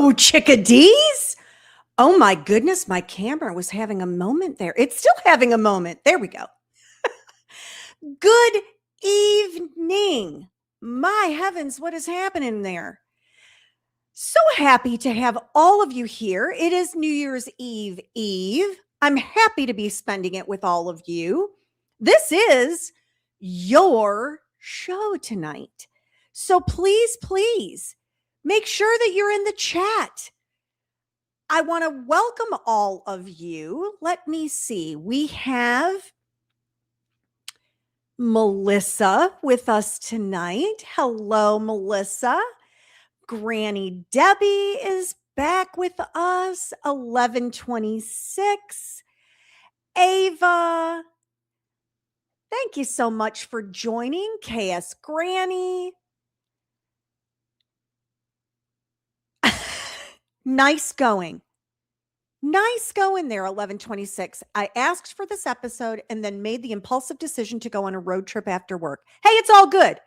Hello, chickadees. Oh my goodness, my camera was having a moment there. It's still having a moment. There we go. Good evening. My heavens, what is happening there? So happy to have all of you here. It is New Year's Eve. I'm happy to be spending it with all of you. This is your show tonight. So please make sure that you're in the chat. I want to welcome all of you. Let me see. We have Melissa with us tonight. Hello, Melissa. Granny Debbie is back with us. 1126. Ava. Thank you so much for joining. KS Granny. Nice going. Nice going there, 1126. I asked for this episode and then made the impulsive decision to go on a road trip after work. Hey, it's all good.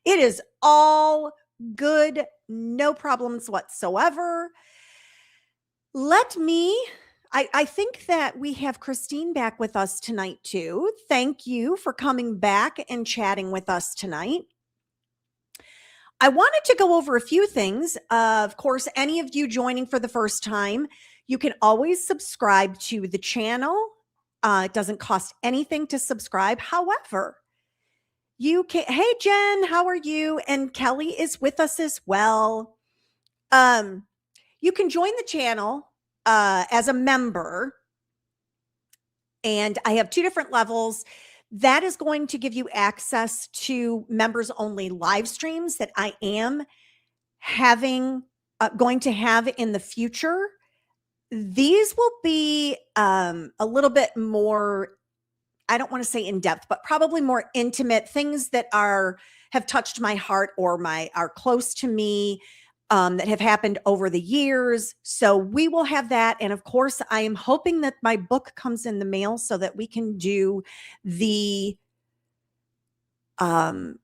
It is all good. No problems whatsoever. I think that we have Christine back with us tonight too. Thank you for coming back and chatting with us tonight. I wanted to go over a few things. Of course, any of you joining for the first time, you can always subscribe to the channel. It doesn't cost anything to subscribe. However, you can, hey Jen, how are you? And Kelly is with us as well. You can join the channel as a member. And I have two different levels. That is going to give you access to members only live streams that I am going to have in the future. These will be a little bit more, I don't want to say in depth, but probably more intimate things that have touched my heart or are close to me, that have happened over the years. So we will have that. And of course, I am hoping that my book comes in the mail so that we can do the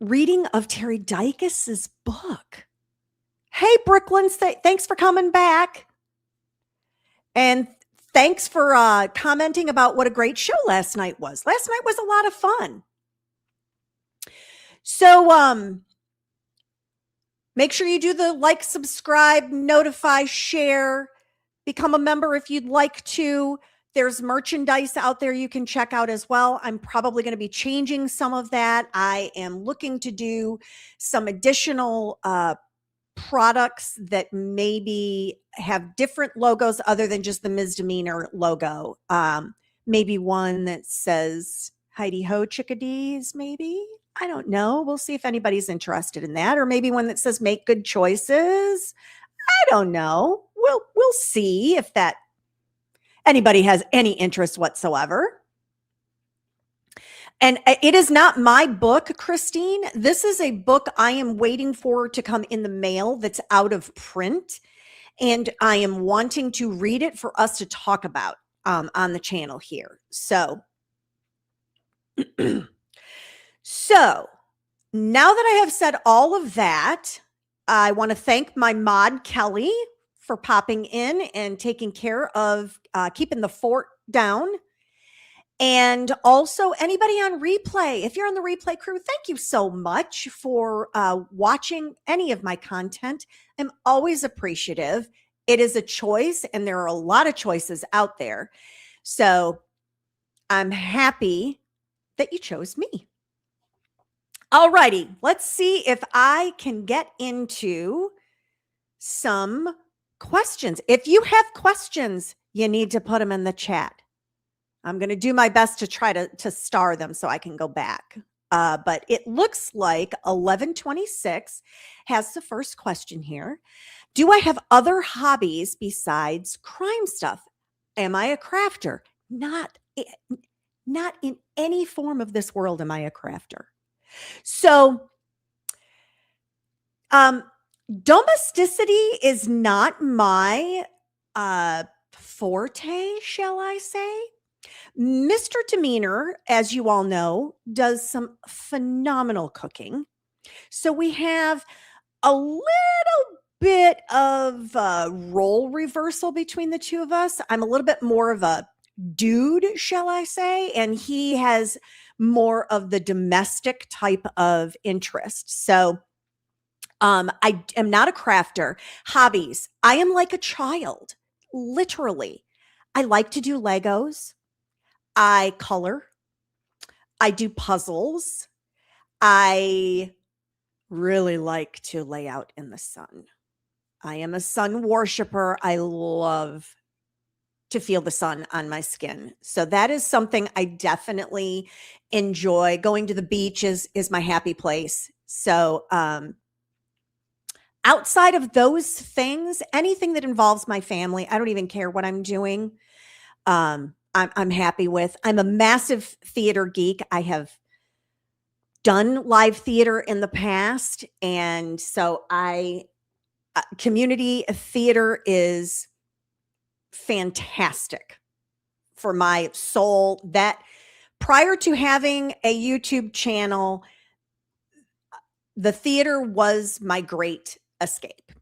reading of Terry Dykes's book. Hey, Brooklyn, thanks for coming back. And thanks for commenting about what a great show last night was. Last night was a lot of fun. So, make sure you do the like, subscribe, notify, share, become a member if you'd like to. There's merchandise out there you can check out as well. I'm probably going to be changing some of that. I am looking to do some additional products that maybe have different logos other than just the misdemeanor logo. Maybe one that says Heidi Ho Chickadees, maybe. I don't know. We'll see if anybody's interested in that. Or maybe one that says make good choices. I don't know. We'll see if that anybody has any interest whatsoever. And it is not my book, Christine. This is a book I am waiting for to come in the mail that's out of print. And I am wanting to read it for us to talk about on the channel here. So now that I have said all of that, I want to thank my mod, Kelly, for popping in and taking care of keeping the fort down. And also anybody on replay, if you're on the replay crew, thank you so much for watching any of my content. I'm always appreciative. It is a choice, and there are a lot of choices out there. So I'm happy that you chose me. All righty, let's see if I can get into some questions. If you have questions, you need to put them in the chat. I'm going to do my best to try to star them so I can go back. But it looks like 1126 has the first question here. Do I have other hobbies besides crime stuff? Am I a crafter? Not in any form of this world am I a crafter. So, domesticity is not my forte, shall I say. Mr. Demeanor, as you all know, does some phenomenal cooking. So we have a little bit of a role reversal between the two of us. I'm a little bit more of a dude, shall I say, and he has more of the domestic type of interest. So I am not a crafter. Hobbies. I am like a child, literally. I like to do Legos. I color. I do puzzles. I really like to lay out in the sun. I am a sun worshiper. I love to feel the sun on my skin. So that is something I definitely enjoy. Going to the beach is my happy place. So outside of those things, anything that involves my family, I don't even care what I'm doing. I'm happy with. I'm a massive theater geek. I have done live theater in the past, and so community theater is fantastic for my soul. That prior to having a YouTube channel, the theater was my great escape.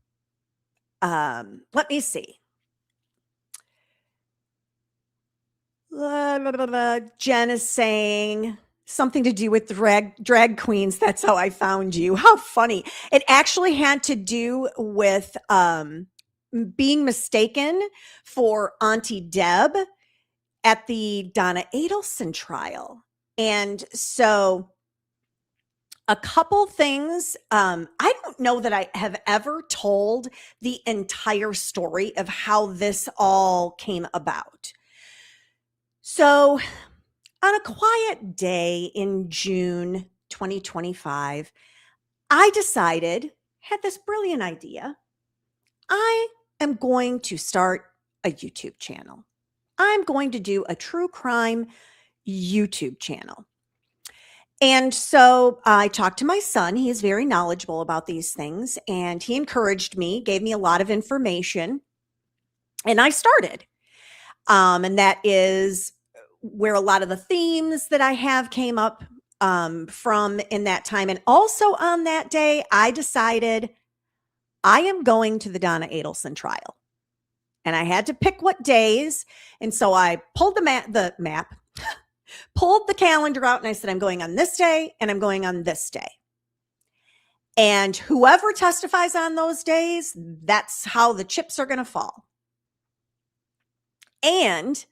Let me see. Jen is saying something to do with drag queens. That's how I found you. How funny. It actually had to do with being mistaken for Auntie Deb at the Donna Adelson trial. And so a couple things, I don't know that I have ever told the entire story of how this all came about. So on a quiet day in June 2025, I had this brilliant idea. I am going to start a YouTube channel. I'm going to do a true crime YouTube channel. And so I talked to my son. He is very knowledgeable about these things, and he encouraged me, gave me a lot of information, and I started. And that is where a lot of the themes that I have came up from in that time. And also on that day, I decided I am going to the Donna Adelson trial. And I had to pick what days. And so I pulled the map, pulled the calendar out, and I said, I'm going on this day and I'm going on this day. And whoever testifies on those days, that's how the chips are going to fall. And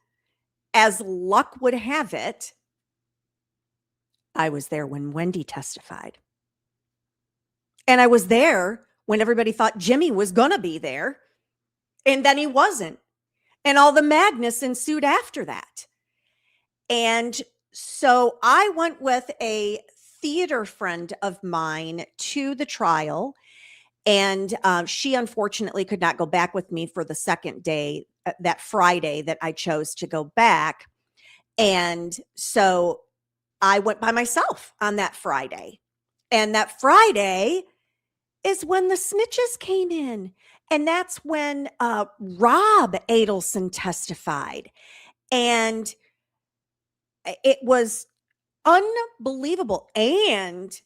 as luck would have it, I was there when Wendy testified. And I was there when everybody thought Jimmy was going to be there. And then he wasn't. And all the madness ensued after that. And so I went with a theater friend of mine to the trial. And she unfortunately could not go back with me for the second day, that Friday that I chose to go back. And so I went by myself on that Friday. And that Friday is when the snitches came in. And that's when Rob Adelson testified. And it was unbelievable. And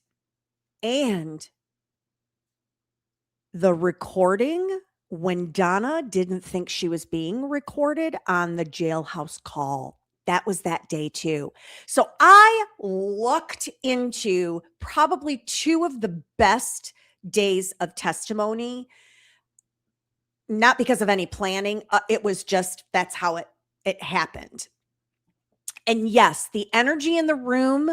the recording when Donna didn't think she was being recorded on the jailhouse call. That was that day too. So I lucked into probably two of the best days of testimony, not because of any planning. It was just, that's how it happened. And yes, the energy in the room,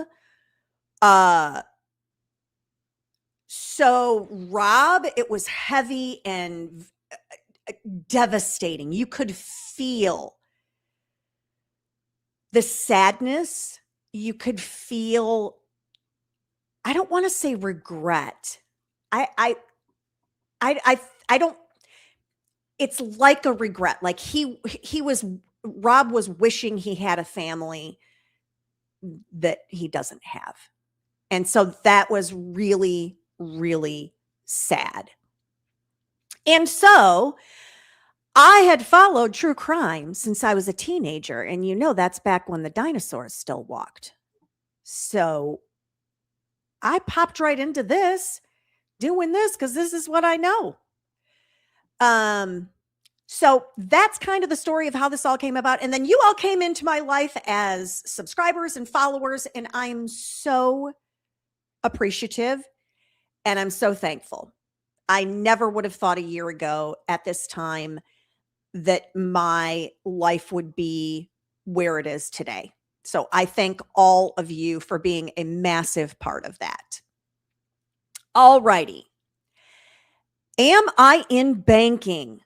so Rob, it was heavy and devastating. You could feel the sadness. You could feel, I don't want to say regret. I don't, it's like a regret. Like Rob was wishing he had a family that he doesn't have. And so that was really, really sad. And so I had followed true crime since I was a teenager. And that's back when the dinosaurs still walked. So I popped right into this, doing this because this is what I know. So that's kind of the story of how this all came about. And then you all came into my life as subscribers and followers, and I'm so appreciative and I'm so thankful. I never would have thought a year ago at this time that my life would be where it is today. So I thank all of you for being a massive part of that. All righty. Am I in banking?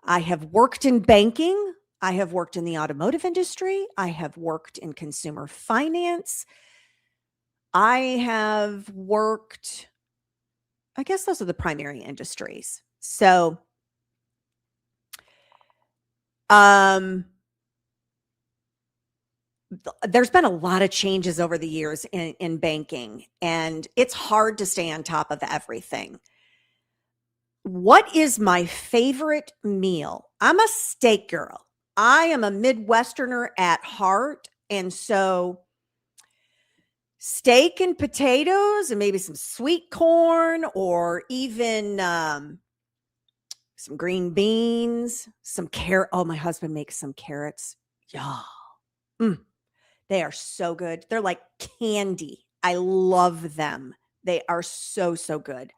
I have worked in banking. I have worked in the automotive industry. I have worked in consumer finance. I have worked, I guess those are the primary industries. So, there's been a lot of changes over the years in banking, and it's hard to stay on top of everything. What is my favorite meal? I'm a steak girl. I am a Midwesterner at heart. And so steak and potatoes and maybe some sweet corn or even some green beans, some carrot. Oh, my husband makes some carrots. Yeah. They are so good. They're like candy. I love them. They are so, so good.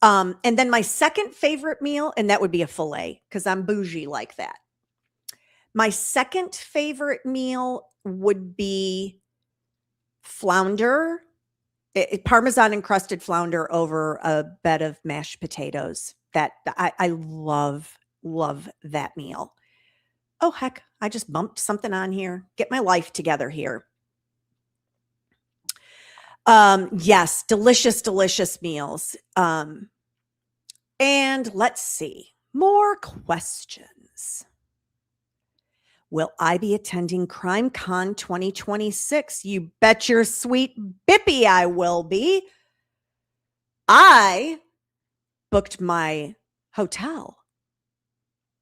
And then my second favorite meal, and that would be a filet because I'm bougie like that. My second favorite meal would be flounder, Parmesan encrusted flounder over a bed of mashed potatoes. That I love that meal. Oh, heck, I just bumped something on here. Get my life together here. Yes, delicious meals. And let's see, more questions. Will I be attending CrimeCon 2026? You bet your sweet bippy I will be. I booked my hotel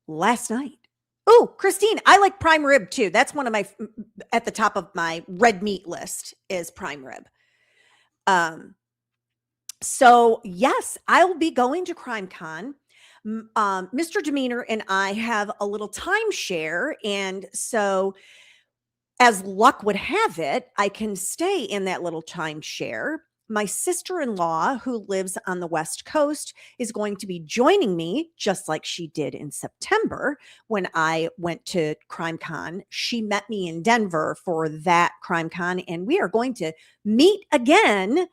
last night. Oh, Christine, I like prime rib too. That's one of my, at the top of my red meat list is prime rib. So yes, I'll be going to CrimeCon. Mr. Demeanor and I have a little timeshare. And so as luck would have it, I can stay in that little timeshare. My sister-in-law, who lives on the West Coast, is going to be joining me, just like she did in September when I went to CrimeCon. She met me in Denver for that CrimeCon, and we are going to meet again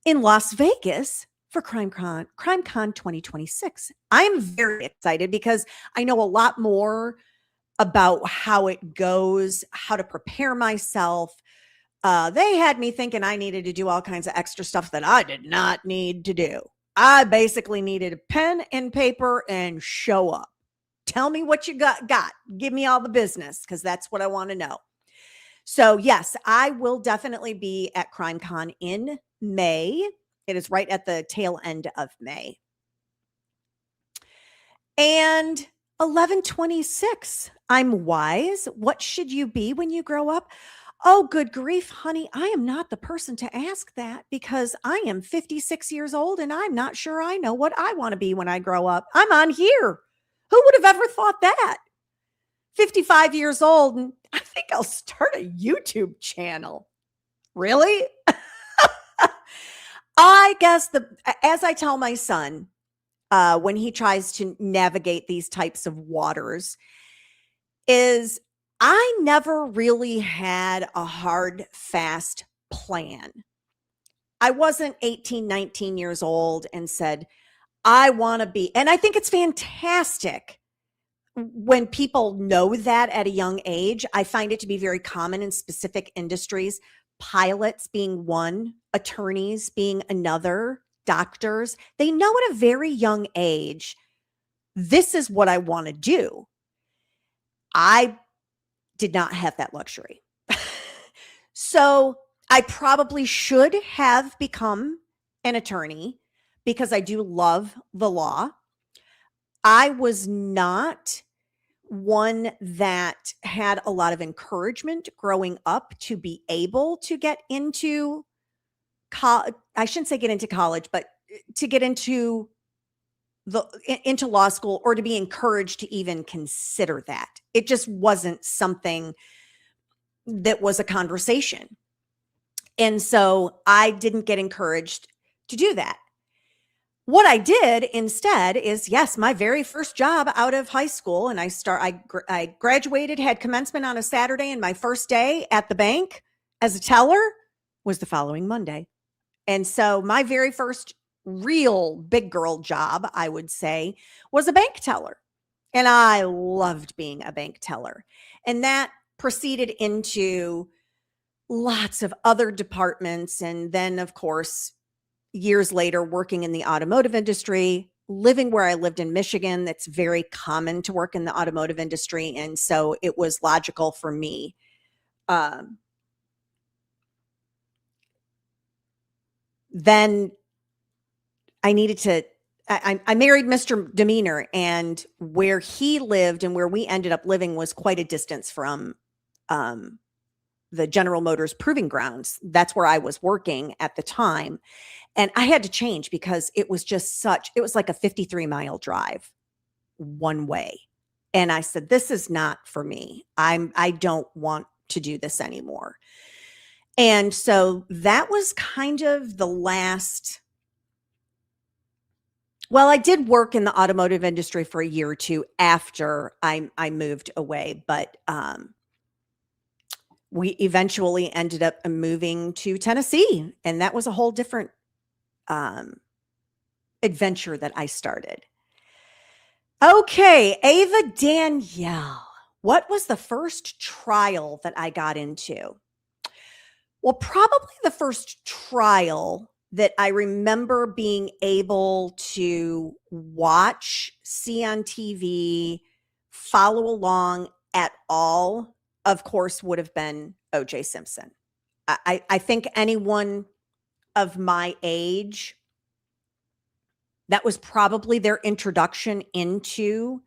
in Las Vegas for CrimeCon 2026. I'm very excited because I know a lot more about how it goes, how to prepare myself. They had me thinking I needed to do all kinds of extra stuff that I did not need to do. I basically needed a pen and paper and show up. Tell me what you got. Give me all the business because that's what I want to know. So yes, I will definitely be at CrimeCon in May. It is right at the tail end of May. And 1126, I'm wise. What should you be when you grow up? Oh, good grief, honey. I am not the person to ask that because I am 56 years old and I'm not sure I know what I want to be when I grow up. I'm on here. Who would have ever thought that? 55 years old, and I think I'll start a YouTube channel. Really? I guess as I tell my son, when he tries to navigate these types of waters, is I never really had a hard, fast plan. I wasn't 18, 19 years old and said, I want to be, and I think it's fantastic when people know that at a young age. I find it to be very common in specific industries, pilots being one, attorneys being another, doctors. They know at a very young age, this is what I want to do. I did not have that luxury. So I probably should have become an attorney because I do love the law. I was not one that had a lot of encouragement growing up to be able to get into college. I shouldn't say get into college, but to get into into law school or to be encouraged to even consider that. It just wasn't something that was a conversation. And so I didn't get encouraged to do that. What I did instead is, yes, my very first job out of high school, and I graduated, had commencement on a Saturday, and my first day at the bank as a teller was the following Monday. And so my very first real big girl job, I would say, was a bank teller. And I loved being a bank teller. And that proceeded into lots of other departments. And then, of course, years later, working in the automotive industry, living where I lived in Michigan, that's very common to work in the automotive industry. And so it was logical for me. Then I needed to, I married Mr. Demeanor, and where he lived and where we ended up living was quite a distance from the General Motors Proving Grounds. That's where I was working at the time. And I had to change because it was like a 53-mile drive one way. And I said, this is not for me. I don't want to do this anymore. And so that was kind of the last. Well, I did work in the automotive industry for a year or two after I moved away, but we eventually ended up moving to Tennessee, and that was a whole different adventure that I started. Okay, Ava Danielle, what was the first trial that I got into? Well, probably the first trial that I remember being able to watch, see on TV, follow along at all, of course, would have been O.J. Simpson. I think anyone of my age, that was probably their introduction into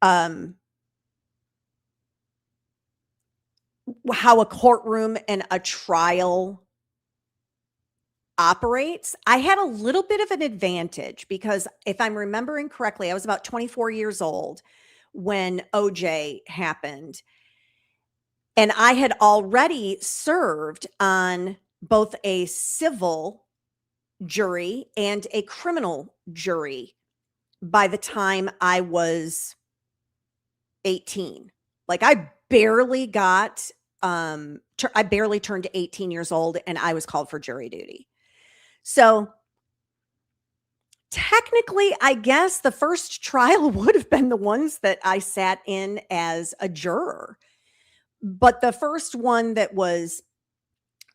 how a courtroom and a trial operates. I had a little bit of an advantage because if I'm remembering correctly, I was about 24 years old when OJ happened. And I had already served on both a civil jury and a criminal jury by the time I was 18. Like I barely turned 18 years old and I was called for jury duty. So technically, I guess the first trial would have been the ones that I sat in as a juror. But the first one that was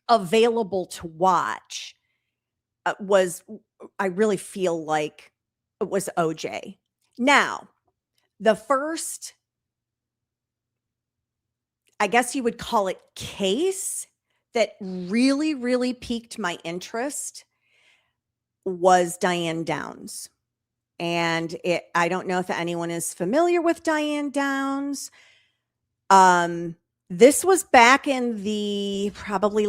available to watch I really feel like it was OJ. Now, the first, I guess you would call it, case that really, really piqued my interest was Diane Downs. And I don't know if anyone is familiar with Diane Downs. This was back in the probably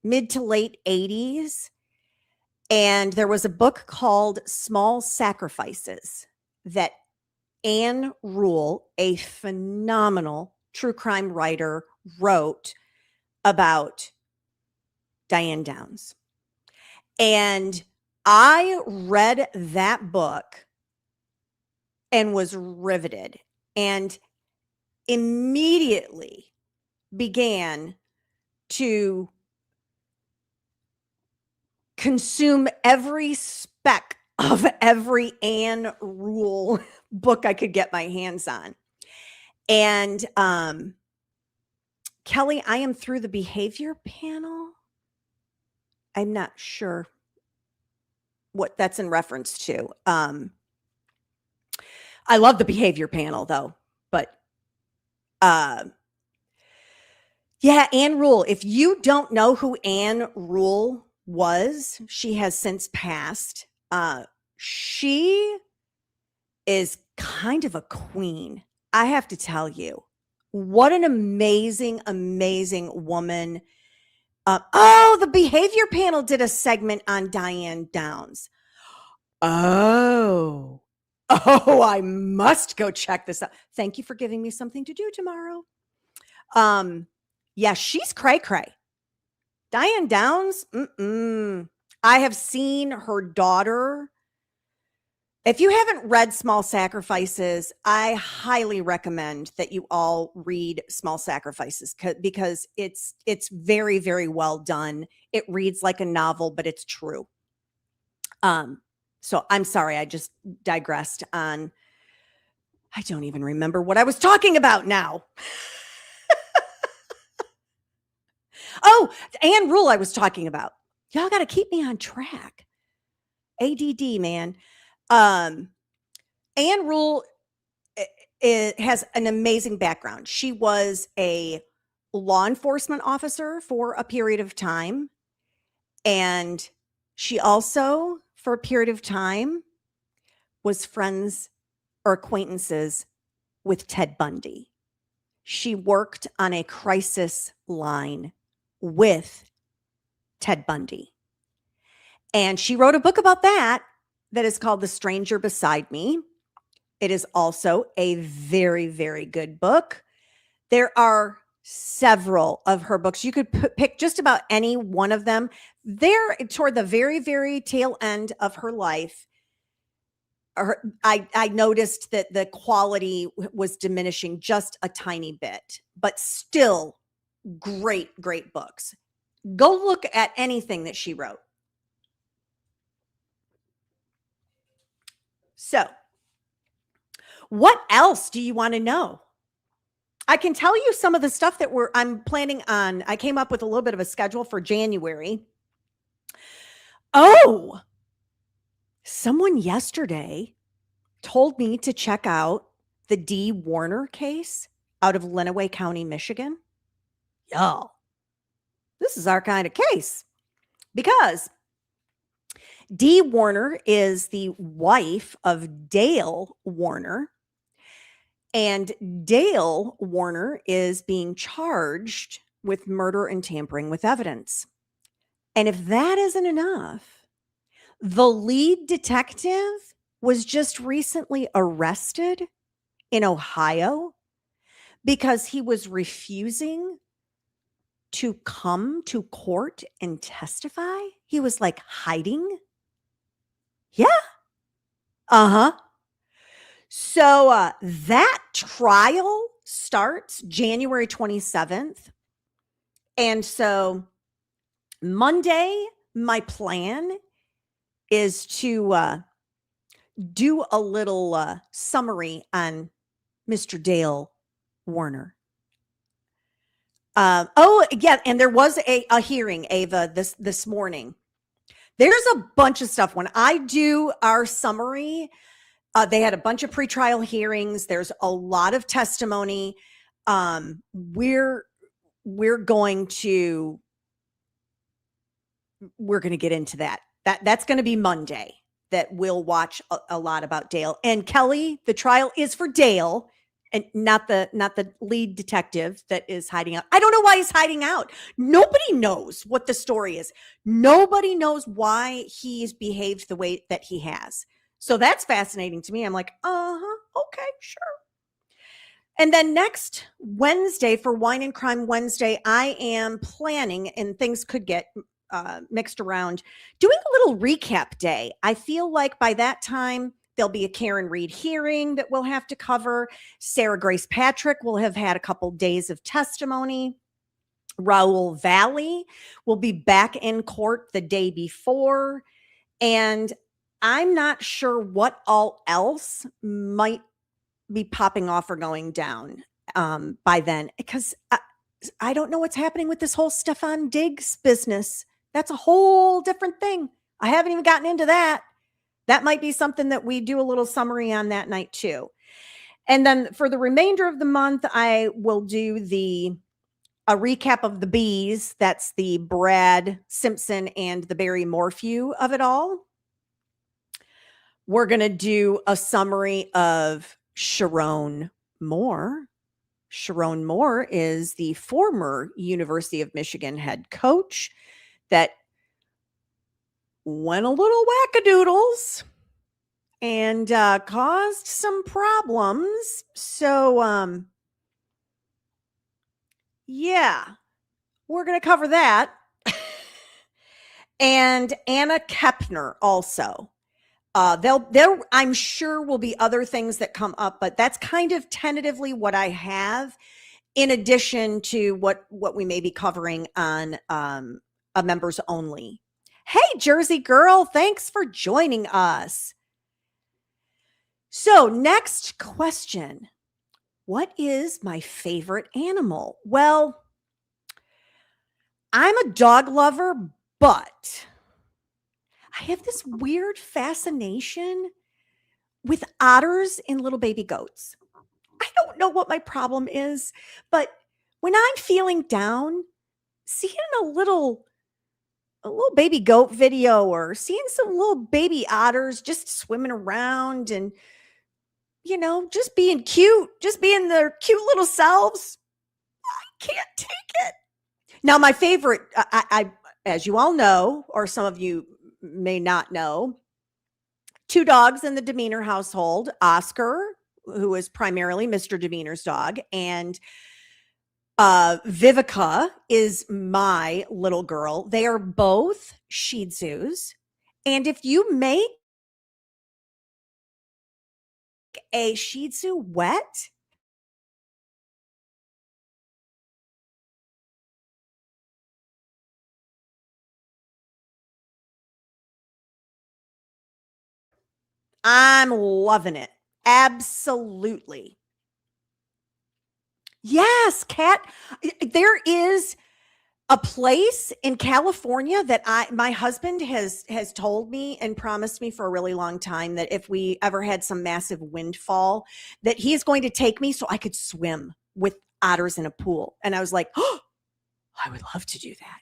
mid to late 80s. And there was a book called Small Sacrifices that Anne Rule, a phenomenal true crime writer, wrote about Diane Downs. And I read that book and was riveted and immediately began to consume every speck of every Anne Rule book I could get my hands on. And Kelly, I am through the behavior panel. I'm not sure what that's in reference to. I love the behavior panel though, but yeah, Anne Rule. If you don't know who Anne Rule was, she has since passed. She is kind of a queen. I have to tell you, what an amazing, amazing woman. The behavior panel did a segment on Diane Downs. Oh. Oh, I must go check this out. Thank you for giving me something to do tomorrow. Yeah, she's cray cray. Diane Downs. I have seen her daughter. If you haven't read Small Sacrifices, I highly recommend that you all read Small Sacrifices because it's very, very well done. It reads like a novel, but it's true. So I'm sorry, I just digressed on. I don't even remember what I was talking about now. Oh, Anne Rule I was talking about. Y'all got to keep me on track. ADD, man. Anne Rule it has an amazing background. She was a law enforcement officer for a period of time. And she also, for a period of time, was friends or acquaintances with Ted Bundy. She worked on a crisis line with Ted Bundy. And she wrote a book about that is called The Stranger Beside Me. It is also a very, very good book. There are several of her books. You could pick just about any one of them. There, toward the very, very tail end of her life, I noticed that the quality was diminishing just a tiny bit, but still great, great books. Go look at anything that she wrote. So, what else do you want to know? I can tell you some of the stuff that I'm planning on. I came up with a little bit of a schedule for January. Oh, someone yesterday told me to check out the Dee Warner case out of Lenawee County, Michigan. Y'all, this is our kind of case because Dee Warner is the wife of Dale Warner. And Dale Warner is being charged with murder and tampering with evidence. And if that isn't enough, the lead detective was just recently arrested in Ohio because he was refusing to come to court and testify. He was like hiding. Yeah. Uh-huh. So that trial starts January 27th. And so Monday, my plan is to do a little summary on Mr. Dale Warner. Oh, yeah. And there was a hearing, Ava, this morning. There's a bunch of stuff. When I do our summary, they had a bunch of pretrial hearings. There's a lot of testimony. We're going to get into that. That's going to be Monday that we'll watch a lot about Dale. And Kelly, the trial is for Dale and not the lead detective that is hiding out. I don't know why he's hiding out. Nobody knows what the story is. Nobody knows why he's behaved the way that he has. So that's fascinating to me. I'm like, okay, sure. And then next Wednesday for Wine and Crime Wednesday, I am planning, and things could get mixed around, doing a little recap day. I feel like by that time, there'll be a Karen Reed hearing that we'll have to cover. Sarah Grace Patrick will have had a couple days of testimony. Raul Valley will be back in court the day before. And I'm not sure what all else might be popping off or going down by then, because I don't know what's happening with this whole Stefan Diggs business. That's a whole different thing. I haven't even gotten into that. That might be something that we do a little summary on that night too. And then for the remainder of the month, I will do a recap of the bees. That's the Brad Simpson and the Barry Morphew of it all. We're going to do a summary of Sharon Moore. Sharon Moore is the former University of Michigan head coach that went a little wackadoodles and caused some problems. So, yeah, we're going to cover that. And Anna Kepner also. There, I'm sure will be other things that come up, but that's kind of tentatively what I have, in addition to what we may be covering on a members only. Hey, Jersey girl, thanks for joining us. So, next question. What is my favorite animal? Well, I'm a dog lover, but I have this weird fascination with otters and little baby goats. I don't know what my problem is, but when I'm feeling down, seeing a little baby goat video or seeing some little baby otters just swimming around and just being cute, just being their cute little selves, can't take it. Now, my favorite, as you all know, or some of you may not know, two dogs in the Demeanor household, Oscar, who is primarily Mr. Demeanor's dog, and Vivica is my little girl. They are both Shih Tzus. And if you make a Shih Tzu wet, I'm loving it. Absolutely. Yes, cat. There is a place in California that my husband has told me and promised me for a really long time that if we ever had some massive windfall, that he's going to take me so I could swim with otters in a pool. And I was like, oh, I would love to do that.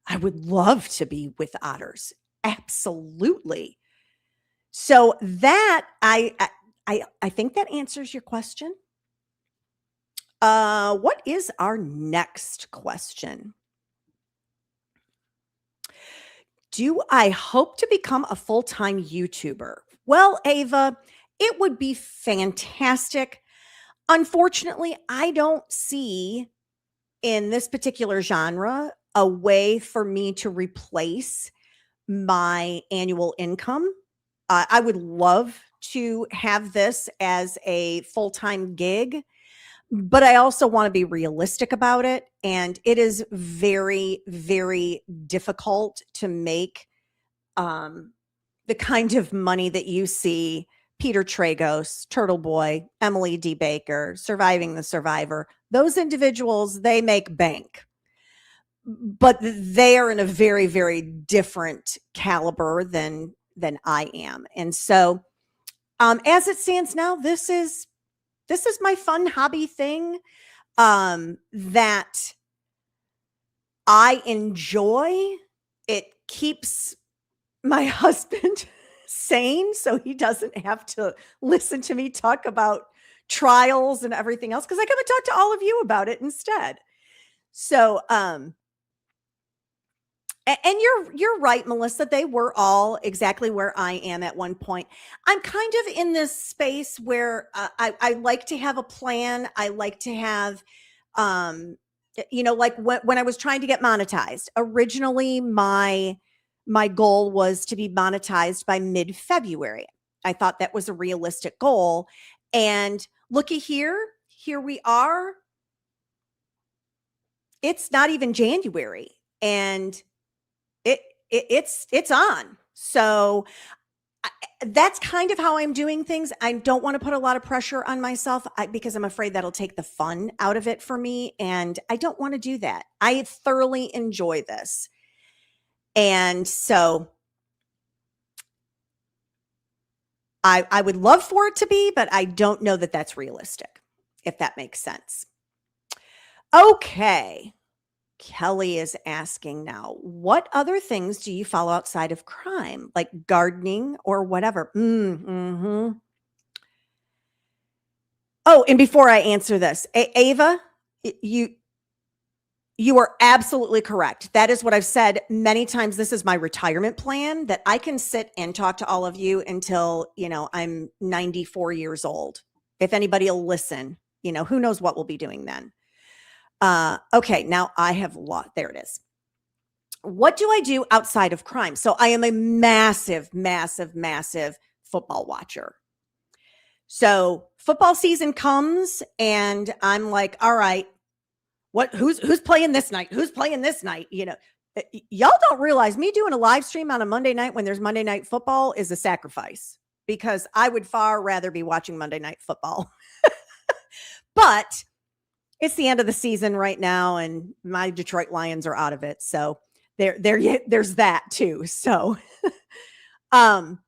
I would love to be with otters. Absolutely. So that I think that answers your question. What is our next question? Do I hope to become a full-time YouTuber? Well, Ava, it would be fantastic. Unfortunately, I don't see in this particular genre a way for me to replace my annual income. I would love to have this as a full-time gig, but I also want to be realistic about it. And it is very, very difficult to make the kind of money that you see Peter Tragos, Turtle Boy, Emily D. Baker, Surviving the Survivor. Those individuals, they make bank, but they are in a very, very different caliber than I am. And so, as it stands now, this is my fun hobby thing that I enjoy. It keeps my husband sane so he doesn't have to listen to me talk about trials and everything else, because I come and talk to all of you about it instead. So and you're right, Melissa, they were all exactly where I am at one point. I'm kind of in this space where I like to have a plan. I like to have like when I was trying to get monetized originally, my goal was to be monetized by mid-February. I thought that was a realistic goal. And looky here we are. It's not even January and it's on. So that's kind of how I'm doing things. I don't want to put a lot of pressure on myself because I'm afraid that'll take the fun out of it for me. And I don't want to do that. I thoroughly enjoy this. And so I would love for it to be, but I don't know that that's realistic, if that makes sense. Okay. Kelly is asking now, what other things do you follow outside of crime, like gardening or whatever? Mm-hmm. Oh, and before I answer this, Ava, You are absolutely correct. That is what I've said many times. This is my retirement plan, that I can sit and talk to all of you until, I'm 94 years old. If anybody will listen, who knows what we'll be doing then. Okay, now I have there it is. What do I do outside of crime? So I am a massive, massive, massive football watcher. So football season comes and I'm like, all right, who's playing this night? Who's playing this night? Y'all don't realize me doing a live stream on a Monday night when there's Monday night football is a sacrifice, because I would far rather be watching Monday night football. But it's the end of the season right now and my Detroit Lions are out of it. So there's that too. So, the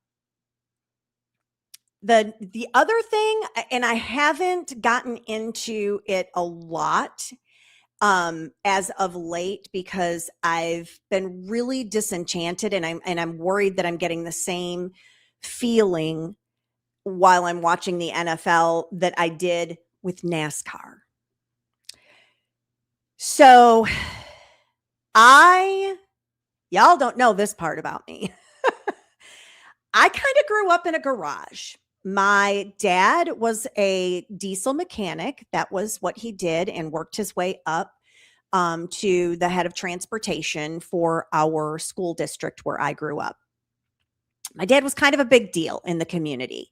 other thing, and I haven't gotten into it a lot as of late, because I've been really disenchanted and I'm worried that I'm getting the same feeling while I'm watching the NFL that I did with NASCAR. So y'all don't know this part about me. I kind of grew up in a garage. My dad was a diesel mechanic. That was what he did, and worked his way up to the head of transportation for our school district where I grew up. My dad was kind of a big deal in the community.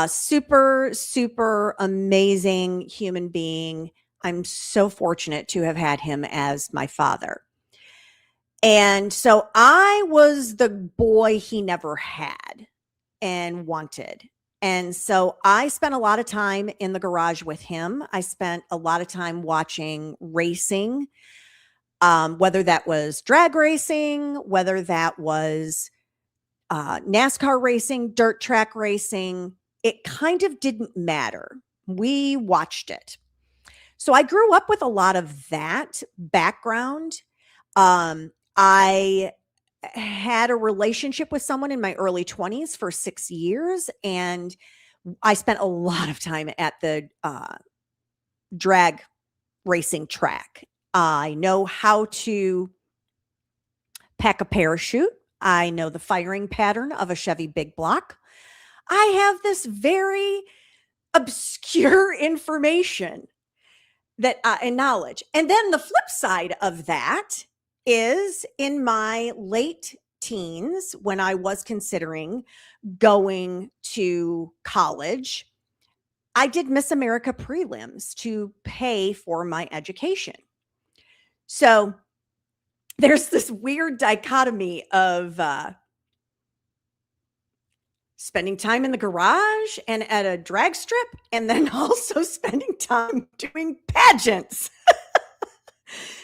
Super, super amazing human being. I'm so fortunate to have had him as my father. And so I was the boy he never had and wanted. And so I spent a lot of time in the garage with him. I spent a lot of time watching racing, whether that was drag racing, whether that was NASCAR racing, dirt track racing. It kind of didn't matter. We watched it. So I grew up with a lot of that background. I had a relationship with someone in my early 20s for 6 years, and I spent a lot of time at the drag racing track. I know how to pack a parachute. I know the firing pattern of a Chevy Big Block. I have this very obscure information and knowledge. And then the flip side of that is, in my late teens, when I was considering going to college, I did Miss America prelims to pay for my education. So there's this weird dichotomy of spending time in the garage and at a drag strip, and then also spending time doing pageants.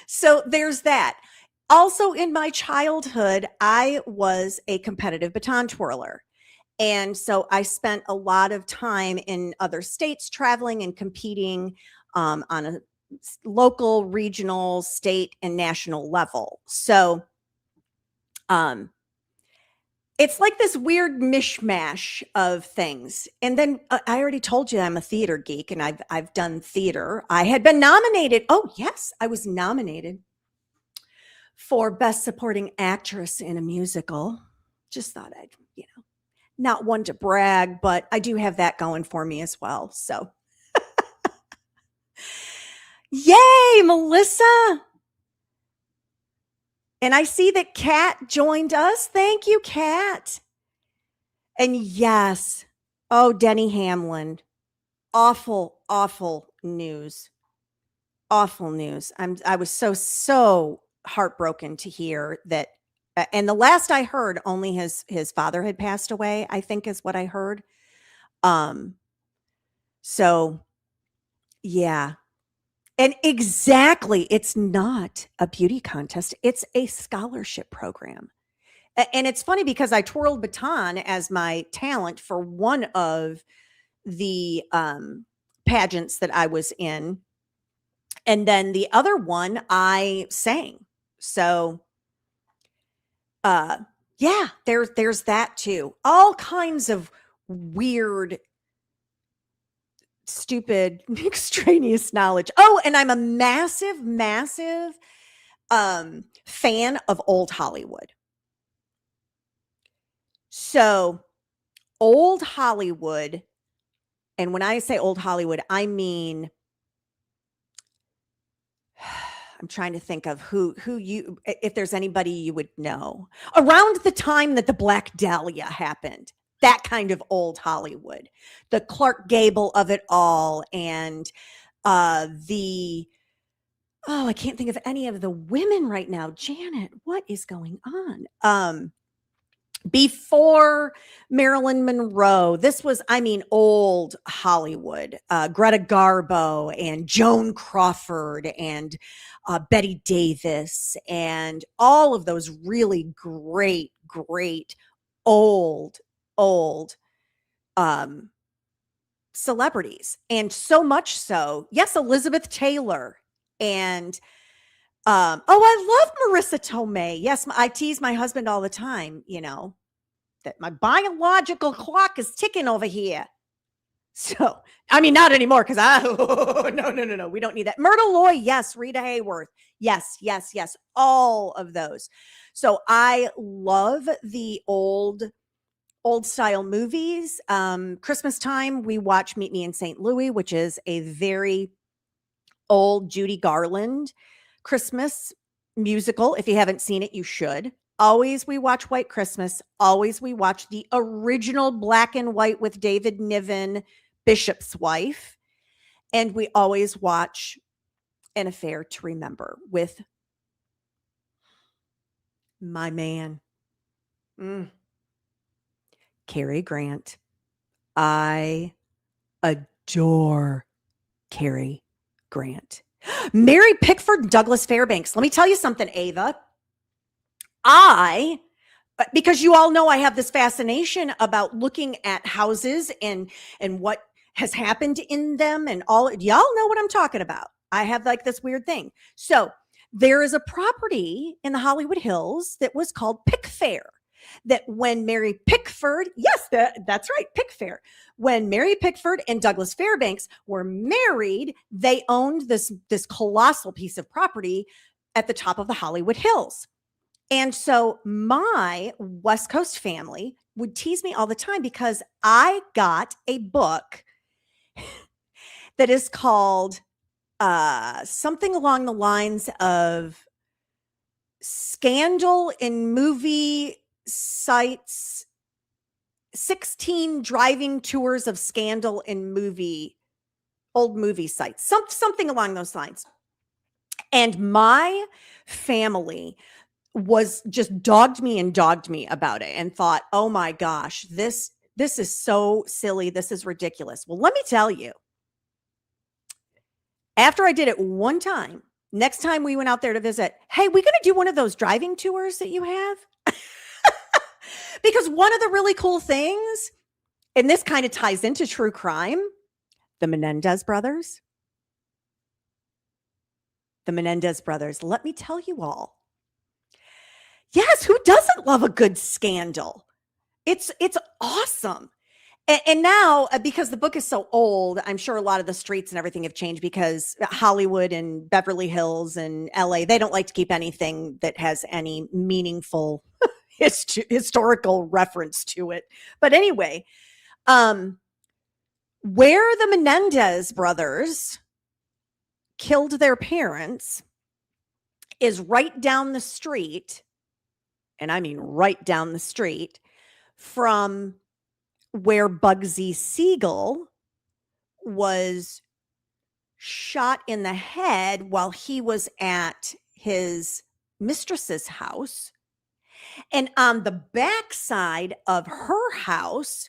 So there's that. Also, in my childhood, I was a competitive baton twirler. And so I spent a lot of time in other states traveling and competing on a local, regional, state, and national level. So it's like this weird mishmash of things. And then I already told you I'm a theater geek, and I've done theater. I had been nominated. Oh, yes, I was nominated for Best Supporting Actress in a Musical. Just thought I'd, not one to brag, but I do have that going for me as well. So, yay, Melissa. And I see that Kat joined us. Thank you, Kat. And yes, Denny Hamlin. Awful, awful news. Awful news. I was so heartbroken to hear that. And the last I heard, only his father had passed away, I think is what I heard. So yeah. And exactly, it's not a beauty contest. It's a scholarship program. And it's funny because I twirled baton as my talent for one of the pageants that I was in. And then the other one I sang. So yeah, there's that too. All kinds of weird stupid extraneous knowledge. Oh, and I'm a massive, massive fan of old Hollywood. So old Hollywood, and when I say old Hollywood, I mean, I'm trying to think of who you, if there's anybody you would know around the time that the Black Dahlia happened, that kind of old Hollywood, the Clark Gable of it all. And the, oh, I can't think of any of the women right now. Janet, what is going on? Before Marilyn Monroe, this was, I mean, old Hollywood, Greta Garbo and Joan Crawford and Betty Davis and all of those really great, great old celebrities. And so much so, yes, Elizabeth Taylor and oh, I love Marissa Tomei. Yes, I tease my husband all the time, that my biological clock is ticking over here. So, I mean, not anymore because no. We don't need that. Myrtle Loy, yes. Rita Hayworth, yes. All of those. So I love the old style movies. Christmas time, we watch Meet Me in St. Louis, which is a very old Judy Garland Christmas musical. If you haven't seen it, you should. Always we watch White Christmas. Always we watch the original black and white with David Niven, Bishop's wife. And we always watch An Affair to Remember with my man, Cary Grant. I adore Cary Grant. Mary Pickford, Douglas Fairbanks. Let me tell you something, Ava. Because you all know I have this fascination about looking at houses and what has happened in them and all. Y'all know what I'm talking about. I have like this weird thing. So there is a property in the Hollywood Hills that was called Pickfair. That when Mary Pickford, yes, that's right, Pickfair. When Mary Pickford and Douglas Fairbanks were married, they owned this colossal piece of property at the top of the Hollywood Hills. And so my West Coast family would tease me all the time because I got a book that is called something along the lines of Scandal in Movie Sites, 16 driving tours of scandal in old movie sites, something along those lines. And my family was just dogged me about it and thought, oh my gosh, this is so silly. This is ridiculous. Well, let me tell you, after I did it one time, next time we went out there to visit, hey, we going to do one of those driving tours that you have? Because one of the really cool things, and this kind of ties into true crime, the Menendez brothers. Let me tell you all. Yes, who doesn't love a good scandal? It's awesome. And now, because the book is so old, I'm sure a lot of the streets and everything have changed because Hollywood and Beverly Hills and LA, they don't like to keep anything that has any meaningful historical reference to it. But anyway, where the Menendez brothers killed their parents is right down the street, and I mean right down the street from where Bugsy Siegel was shot in the head while he was at his mistress's house. And on the backside of her house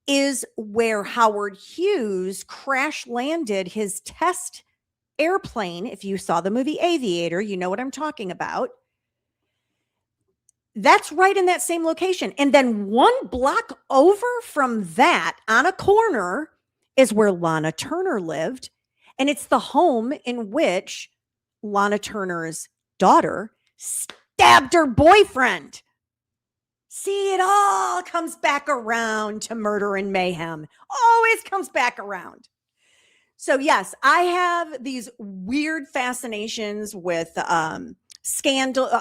is where Howard Hughes crash landed his test airplane. If you saw the movie Aviator, you know what I'm talking about. That's right in that same location. And then one block over from that on a corner is where Lana Turner lived. And it's the home in which Lana Turner's daughter stabbed her boyfriend. See, it all comes back around to murder and mayhem. Always comes back around. So yes, I have these weird fascinations with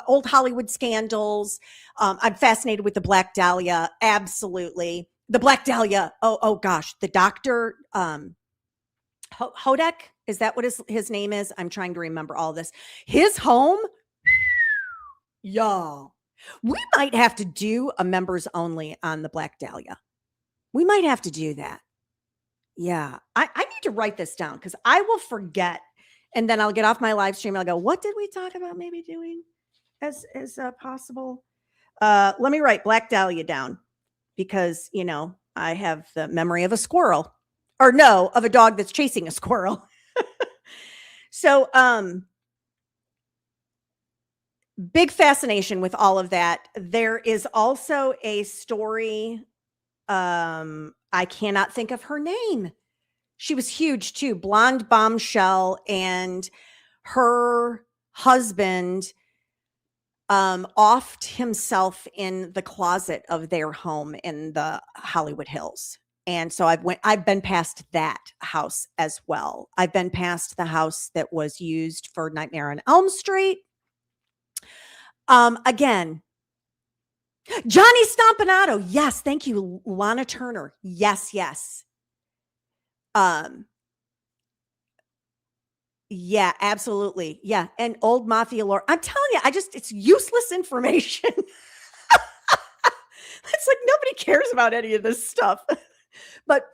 old Hollywood scandals. I'm fascinated with the Black Dahlia, absolutely. The Black Dahlia. Oh gosh, the doctor Hodek, is that what his name is? I'm trying to remember all this. His home, y'all. We might have to do a members only on the Black Dahlia. We might have to do that. Yeah. I need to write this down because I will forget. And then I'll get off my live stream. And I'll go, what did we talk about maybe doing as possible? Let me write Black Dahlia down because, I have the memory of a squirrel, or no, of a dog that's chasing a squirrel. So, big fascination with all of that. There is also a story. I cannot think of her name. She was huge too, blonde bombshell, and her husband offed himself in the closet of their home in the Hollywood Hills. And so I've been past that house as well. I've been past the house that was used for Nightmare on Elm Street. Again, Johnny Stompanato. Yes, thank you, Lana Turner. Yes. Yeah, absolutely. Yeah, and old mafia lore. I'm telling you, it's useless information. It's like nobody cares about any of this stuff. But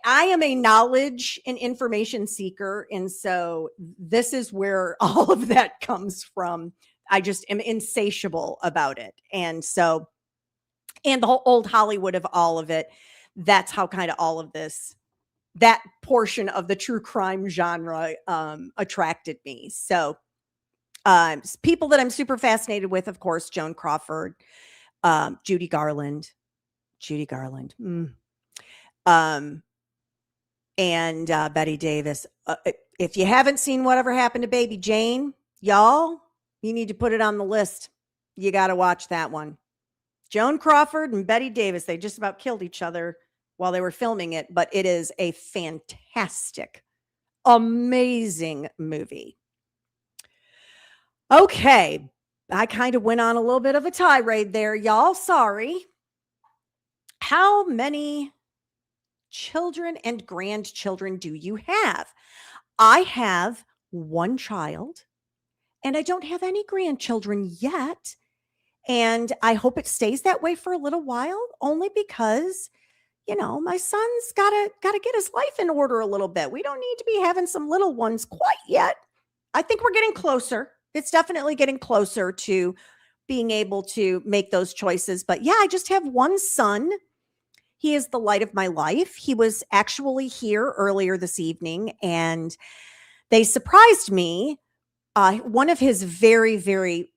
I am a knowledge and information seeker, and so this is where all of that comes from. I just am insatiable about it. And so, and the whole old Hollywood of all of it, that's how kind of all of this, that portion of the true crime genre attracted me. So people that I'm super fascinated with, of course, Joan Crawford, Judy Garland, and Betty Davis. If you haven't seen Whatever Happened to Baby Jane, y'all, you need to put it on the list. You got to watch that one. Joan Crawford and Betty Davis, they just about killed each other while they were filming it, but it is a fantastic, amazing movie. Okay. I kind of went on a little bit of a tirade there, y'all. Sorry. How many children and grandchildren do you have? I have one child, and I don't have any grandchildren yet. And I hope it stays that way for a little while, only because, my son's gotta get his life in order a little bit. We don't need to be having some little ones quite yet. I think we're getting closer. It's definitely getting closer to being able to make those choices. But yeah, I just have one son. He is the light of my life. He was actually here earlier this evening, and they surprised me. One of his very, very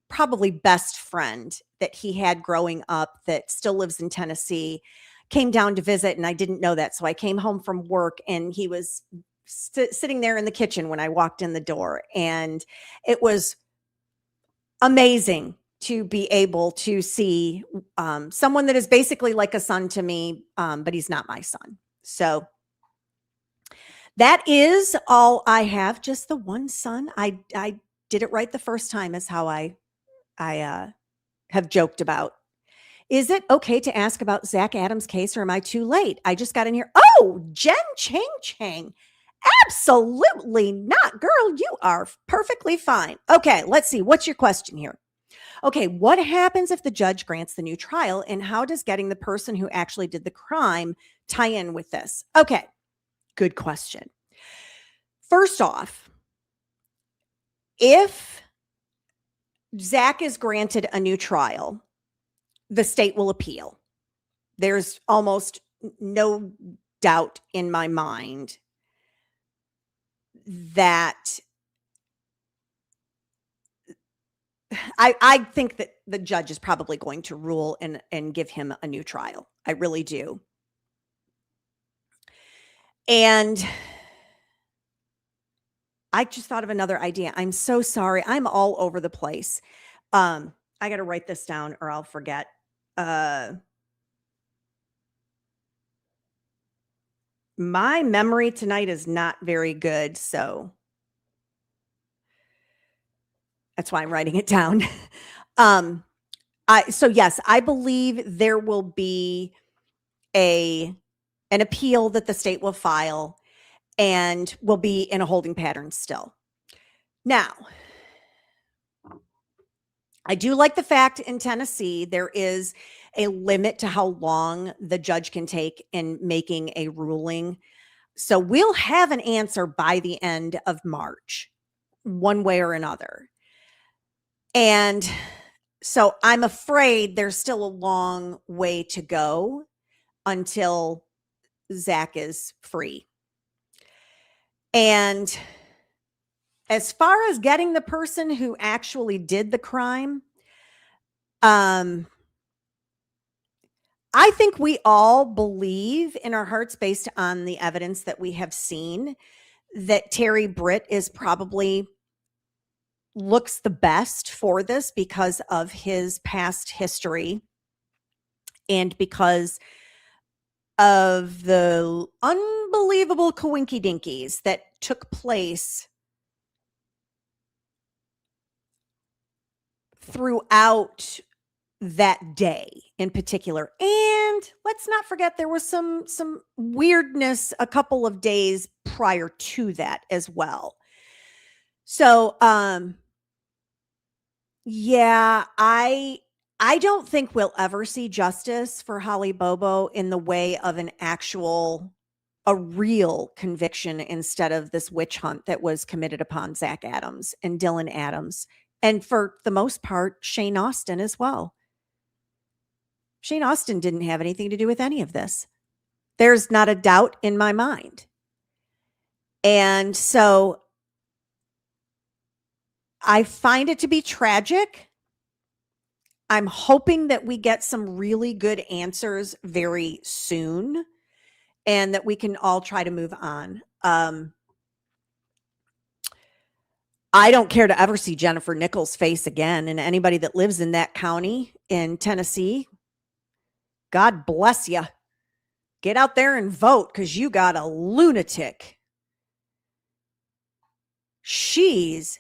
probably best friend that he had growing up that still lives in Tennessee came down to visit, and I didn't know that. So I came home from work, and he was sitting there in the kitchen when I walked in the door, and it was amazing to be able to see someone that is basically like a son to me, but he's not my son. So that is all I have. Just the one son. I did it right the first time, is how I have joked about. Is it okay to ask about Zach Adams' case, or am I too late? I just got in here. Oh, Jen Chang. Absolutely not. Girl, you are perfectly fine. Okay, let's see. What's your question here? Okay, what happens if the judge grants the new trial, and how does getting the person who actually did the crime tie in with this? Okay, good question. First off, if Zach is granted a new trial, the state will appeal. There's almost no doubt in my mind that I think that the judge is probably going to rule and give him a new trial. I really do. And I just thought of another idea. I'm so sorry. I'm all over the place. I got to write this down or I'll forget. My memory tonight is not very good, so that's why I'm writing it down. um, so yes, I believe there will be a an appeal that the state will file and will be in a holding pattern still. Now, I do like the fact in Tennessee there is a limit to how long the judge can take in making a ruling. So we'll have an answer by the end of March, one way or another. And so I'm afraid there's still a long way to go until Zach is free. And as far as getting the person who actually did the crime, I think we all believe in our hearts, based on the evidence that we have seen, that Terry Britt is probably looks the best for this because of his past history and because of the unbelievable coinky dinkies that took place throughout that day in particular. And let's not forget there was some weirdness a couple of days prior to that as well. So yeah, I don't think we'll ever see justice for Holly Bobo in the way of a real conviction instead of this witch hunt that was committed upon Zach Adams and Dylan Adams. And for the most part, Shane Austin as well. Shane Austin didn't have anything to do with any of this. There's not a doubt in my mind. And so I find it to be tragic. I'm hoping that we get some really good answers very soon and that we can all try to move on. I don't care to ever see Jennifer Nichols' face again. And anybody that lives in that county in Tennessee, God bless you. Get out there and vote because you got a lunatic. She's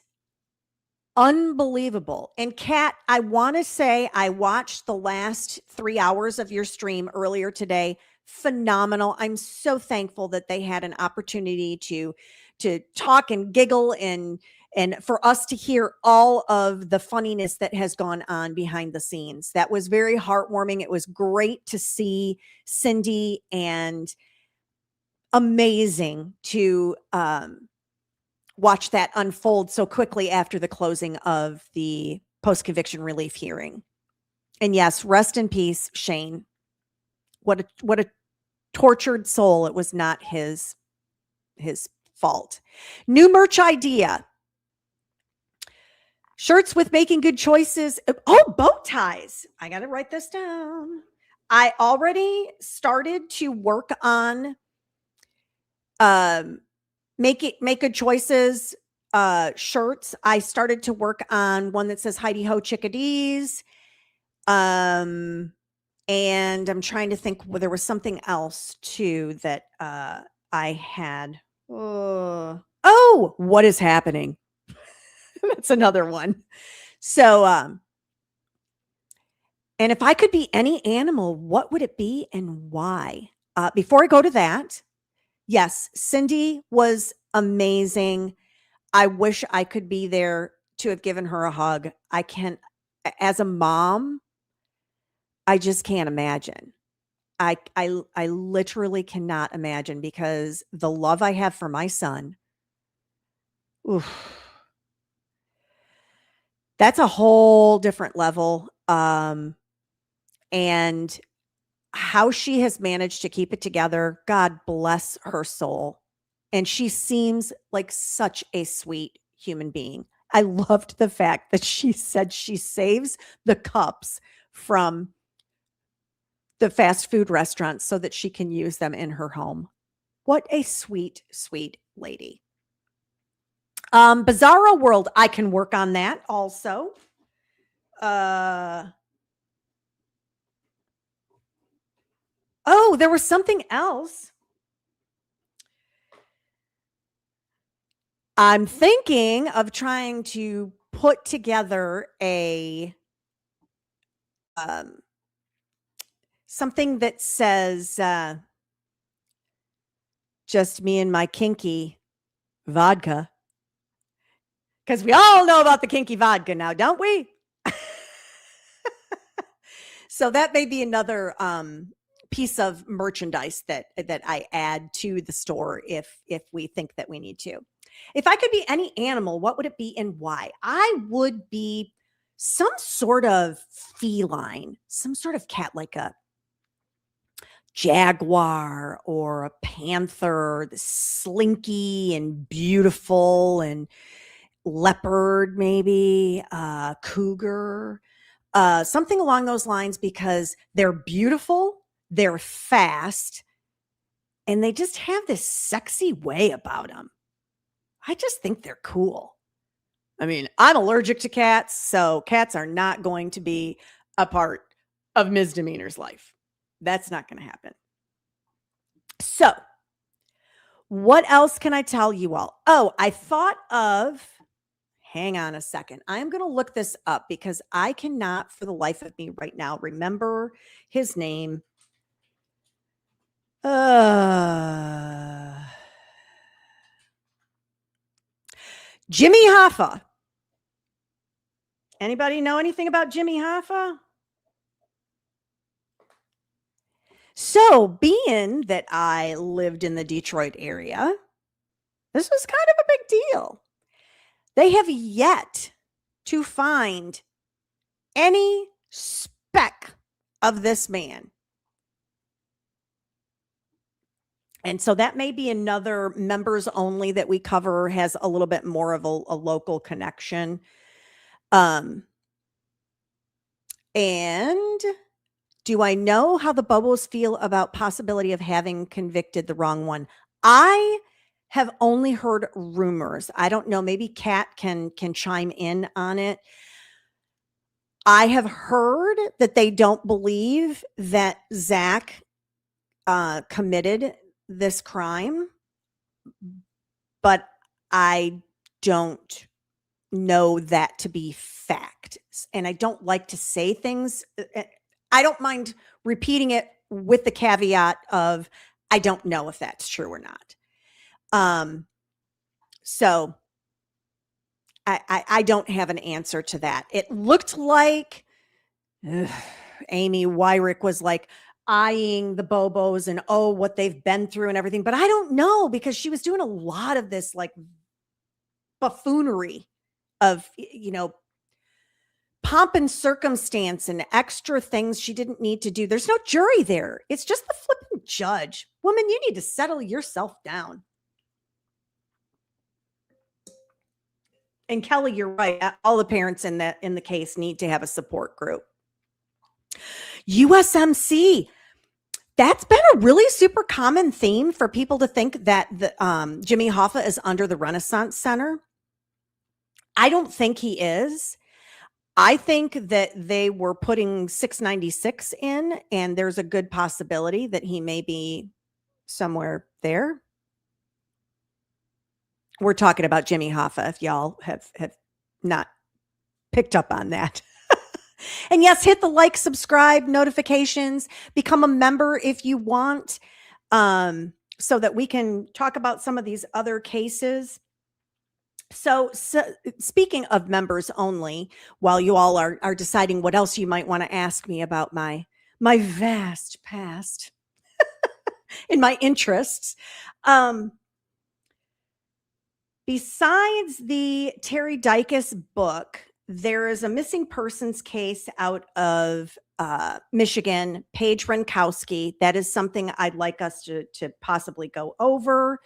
unbelievable. And Kat, I want to say I watched the last 3 hours of your stream earlier today. Phenomenal. I'm so thankful that they had an opportunity to talk and giggle and for us to hear all of the funniness that has gone on behind the scenes. That was very heartwarming. It was great to see Cindy, and amazing to watch that unfold so quickly after the closing of the post-conviction relief hearing. And yes, rest in peace, Shane. What a tortured soul. It was not his fault. New merch idea. Shirts with making good choices. Oh, bow ties. I got to write this down. I already started to work on make good choices shirts. I started to work on one that says Heidi Ho Chickadees. And I'm trying to think, well, there was something else too that I had. Oh, what is happening? That's another one. So and if I could be any animal, what would it be and why? Before I go to that, yes, Cindy was amazing. I wish I could be there to have given her a hug. I can't, as a mom, I just can't imagine. I literally cannot imagine, because the love I have for my son, oof, that's a whole different level. And how she has managed to keep it together, God bless her soul. And she seems like such a sweet human being. I loved the fact that she said she saves the cups from the fast food restaurants so that she can use them in her home. What a sweet, sweet lady. Bizarro World, I can work on that also. Oh, there was something else. I'm thinking of trying to put together a um, something that says just me and my kinky vodka, because we all know about the kinky vodka now, don't we? So that may be another piece of merchandise that I add to the store if we think that we need to. If I could be any animal, what would it be and why? I would be some sort of feline, some sort of cat, like a jaguar or a panther, slinky and beautiful, and leopard, maybe cougar, something along those lines, because they're beautiful, they're fast, and they just have this sexy way about them. I just think they're cool. I mean, I'm allergic to cats, so cats are not going to be a part of Misdemeanor's life. That's not going to happen. So, what else can I tell you all? Oh, I thought of, hang on a second. I'm going to look this up because I cannot for the life of me right now remember his name. Jimmy Hoffa. Anybody know anything about Jimmy Hoffa? So, being that I lived in the Detroit area, this was kind of a big deal. They have yet to find any speck of this man. And so that may be another members only that we cover, has a little bit more of a local connection. And do I know how the Bobos feel about possibility of having convicted the wrong one? I have only heard rumors. I don't know. Maybe Kat can chime in on it. I have heard that they don't believe that Zach committed this crime, but I don't know that to be fact. And I don't like to say things. I don't mind repeating it with the caveat of I don't know if that's true or not. So I don't have an answer to that. It looked like Amy Wyrick was like eyeing the Bobos and what they've been through and everything, but I don't know, because she was doing a lot of this like buffoonery of, pomp and circumstance and extra things she didn't need to do. There's no jury there. It's just the flipping judge. Woman, you need to settle yourself down. And Kelly, you're right. All the parents in the case need to have a support group. USMC. That's been a really super common theme for people to think that the Jimmy Hoffa is under the Renaissance Center. I don't think he is. I think that they were putting 696 in, and there's a good possibility that he may be somewhere there. We're talking about Jimmy Hoffa, if y'all have not picked up on that. And yes, hit the like, subscribe, notifications, become a member if you want, so that we can talk about some of these other cases. So speaking of members only, while you all are deciding what else you might want to ask me about my vast past in my interests, besides the Terry Dykes book, there is a missing persons case out of Michigan, Paige Renkowski. That is something I'd like us to possibly go over.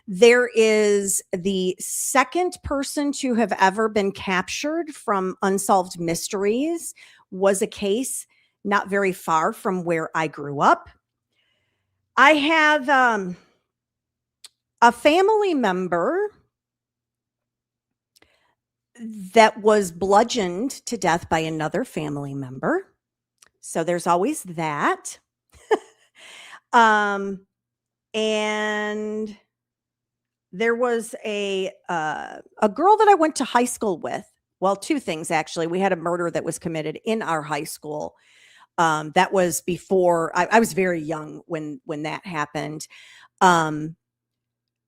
There is the second person to have ever been captured from Unsolved Mysteries, was a case not very far from where I grew up. I have a family member that was bludgeoned to death by another family member. So there's always that. And there was a girl that I went to high school with. Well, two things actually. We had a murder that was committed in our high school. That was before I was very young when that happened. Um,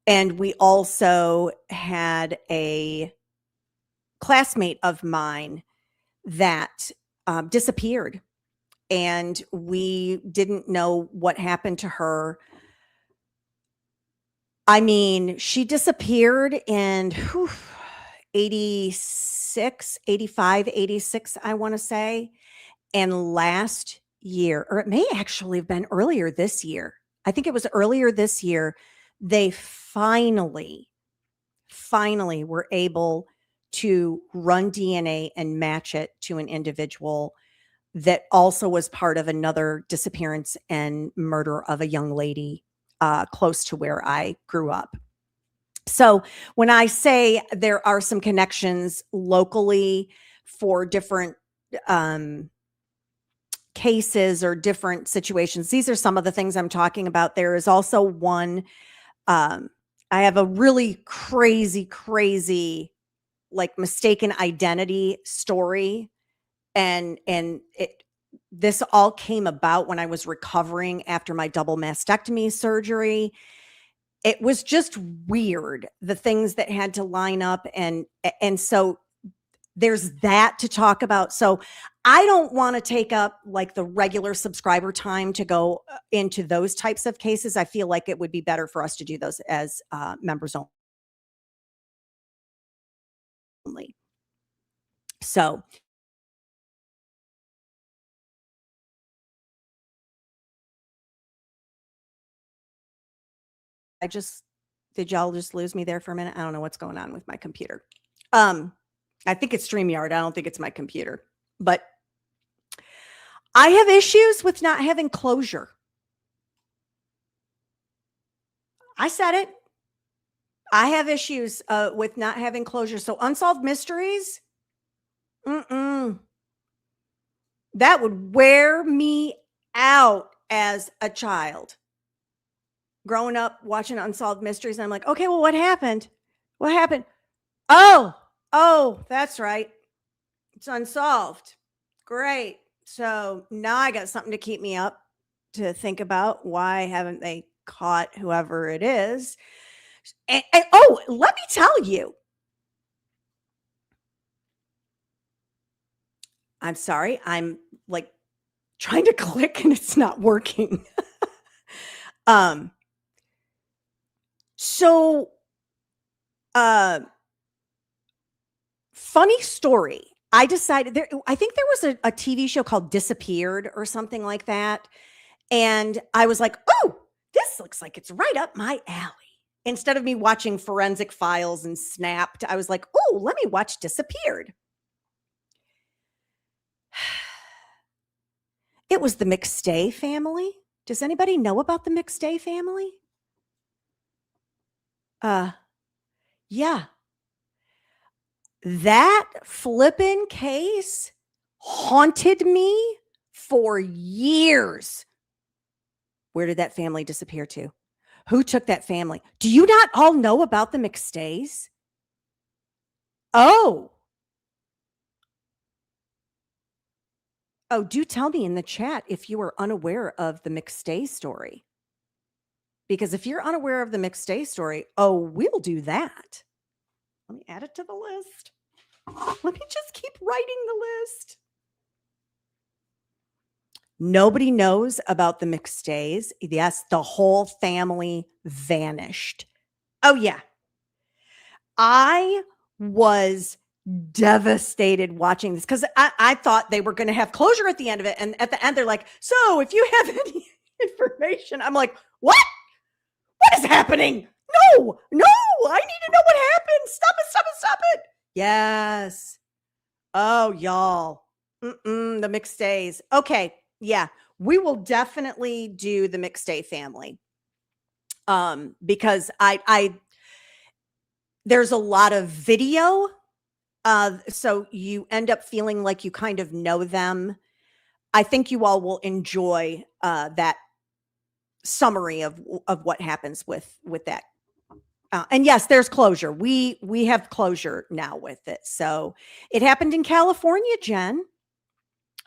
and we also had a classmate of mine that disappeared, and we didn't know what happened to her. I mean, she disappeared in 86, 85, 86, I want to say. And last year, or it may actually have been earlier this year, I think it was earlier this year, they finally were able to run DNA and match it to an individual that also was part of another disappearance and murder of a young lady close to where I grew up. So when I say there are some connections locally for different cases or different situations, these are some of the things I'm talking about. There is also one, I have a really crazy, like mistaken identity story. And this all came about when I was recovering after my double mastectomy surgery. It was just weird, the things that had to line up. And so there's that to talk about. So I don't want to take up like the regular subscriber time to go into those types of cases. I feel like it would be better for us to do those as members only. So did y'all just lose me there for a minute? I don't know what's going on with my computer. I think it's StreamYard. I don't think it's my computer, but I have issues with not having closure. I said it. I have issues with not having closure. So unsolved mysteries, that would wear me out as a child. Growing up watching unsolved mysteries, and I'm like, okay, well, what happened? What happened? Oh, that's right. It's unsolved. Great. So now I got something to keep me up to think about. Why haven't they caught whoever it is? And oh, let me tell you. I'm sorry. I'm like trying to click and it's not working. So funny story. I decided there, I think there was a TV show called Disappeared or something like that. And I was like, oh, this looks like it's right up my alley. Instead of me watching Forensic Files and Snapped, I was like, oh, let me watch Disappeared. It was the McStay family. Does anybody know about the McStay family? Yeah. That flippin' case haunted me for years. Where did that family disappear to? Who took that family? Do you not all know about the McStays? Oh, do tell me in the chat if you are unaware of the McStay story. Because if you're unaware of the McStay story, we'll do that. Let me add it to the list. Let me just keep writing the list. Nobody knows about the McStays. Yes, the whole family vanished. Oh, yeah. I was devastated watching this because I thought they were going to have closure at the end of it. And at the end, they're like, so if you have any information, I'm like, what? What is happening? No, I need to know what happened. Stop it. Yes. Oh, y'all. The McStays. Okay. Yeah. We will definitely do the McStay family. Because there's a lot of video. So you end up feeling like you kind of know them. I think you all will enjoy that summary of what happens with that And yes, there's closure. We have closure now with it. So it happened in California, Jen.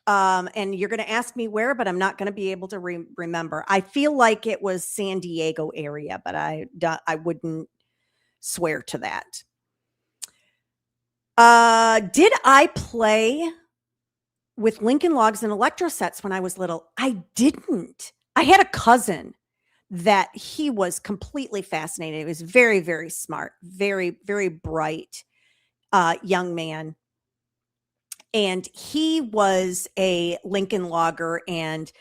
And you're going to ask me where, but I'm not going to be able to remember. I feel like it was San Diego area, but I wouldn't swear to that. Did I play with Lincoln Logs and electro sets when I was little? I didn't. I had a cousin that he was completely fascinated. He was very, very smart, very, very bright young man. And he was a Lincoln Logger, and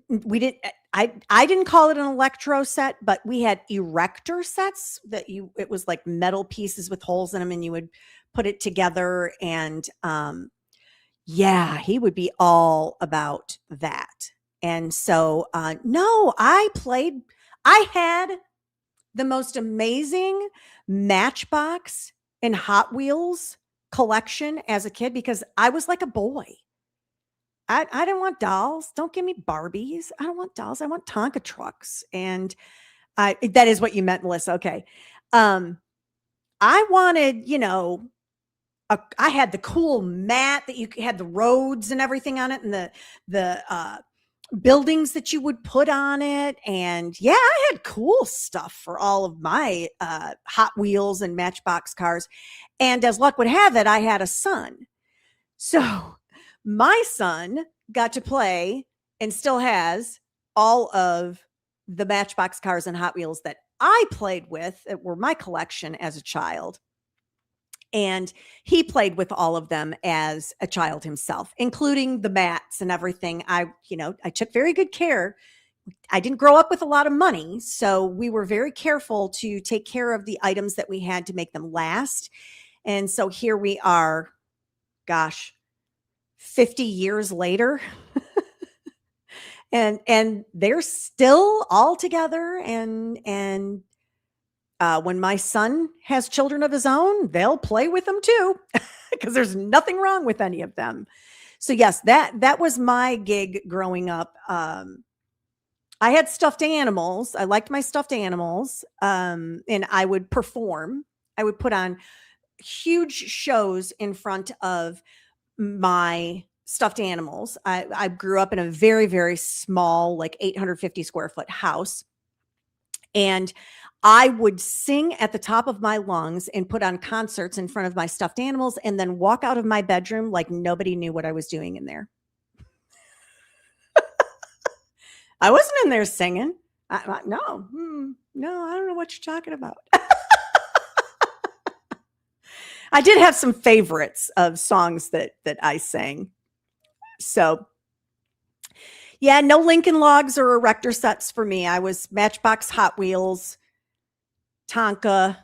we didn't. I didn't call it an electro set, but we had erector sets that it was like metal pieces with holes in them, and you would put it together. And yeah, he would be all about that. And so, no, I had the most amazing Matchbox and Hot Wheels collection as a kid because I was like a boy. I didn't want dolls. Don't give me Barbies. I don't want dolls. I want Tonka trucks. And that is what you meant, Melissa. Okay. I wanted, I had the cool mat that you had the roads and everything on it, and the buildings that you would put on it. And yeah, I had cool stuff for all of my Hot Wheels and Matchbox cars. And as luck would have it, I had a son. So my son got to play and still has all of the Matchbox cars and Hot Wheels that I played with, that were my collection as a child. And he played with all of them as a child himself, including the mats and everything. I took very good care. I didn't grow up with a lot of money, so we were very careful to take care of the items that we had to make them last. And so here we are, gosh, 50 years later. and they're still all together. And when my son has children of his own, they'll play with them too, because there's nothing wrong with any of them. So yes, that was my gig growing up. I had stuffed animals. I liked my stuffed animals. And I would perform. I would put on huge shows in front of my stuffed animals. I grew up in a very, very small, like 850 square foot house. And I would sing at the top of my lungs and put on concerts in front of my stuffed animals, and then walk out of my bedroom like nobody knew what I was doing in there. I wasn't in there singing. No, I don't know what you're talking about. I did have some favorites of songs that I sang. So yeah, no Lincoln Logs or erector sets for me. I was Matchbox, Hot Wheels, Tonka.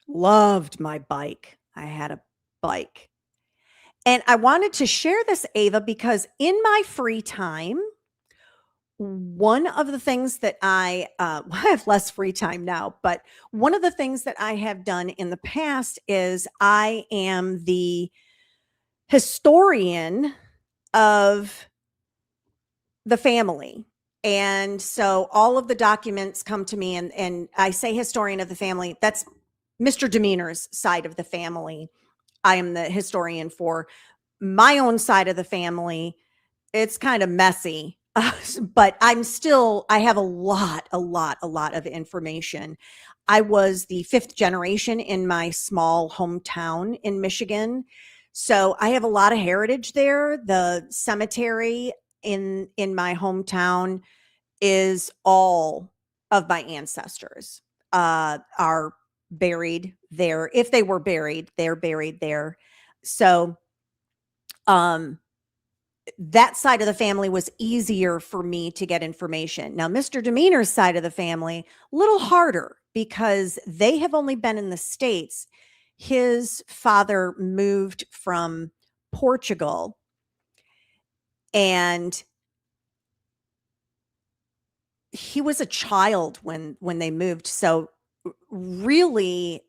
Loved my bike. I had a bike. And I wanted to share this, Ava, because in my free time, one of the things that I have less free time now, but one of the things that I have done in the past is I am the historian of the family. And so all of the documents come to me, and I say historian of the family. That's Mr. Demeanor's side of the family. I am the historian for my own side of the family. It's kind of messy, but I have a lot of information. I was the 5th generation in my small hometown in Michigan. So I have a lot of heritage there. The cemetery in my hometown is all of my ancestors are buried there. If they were buried, they're buried there. So that side of the family was easier for me to get information. Now, Mr. Demeanor's side of the family, a little harder, because they have only been in the States. His father moved from Portugal, and he was a child when they moved. So really,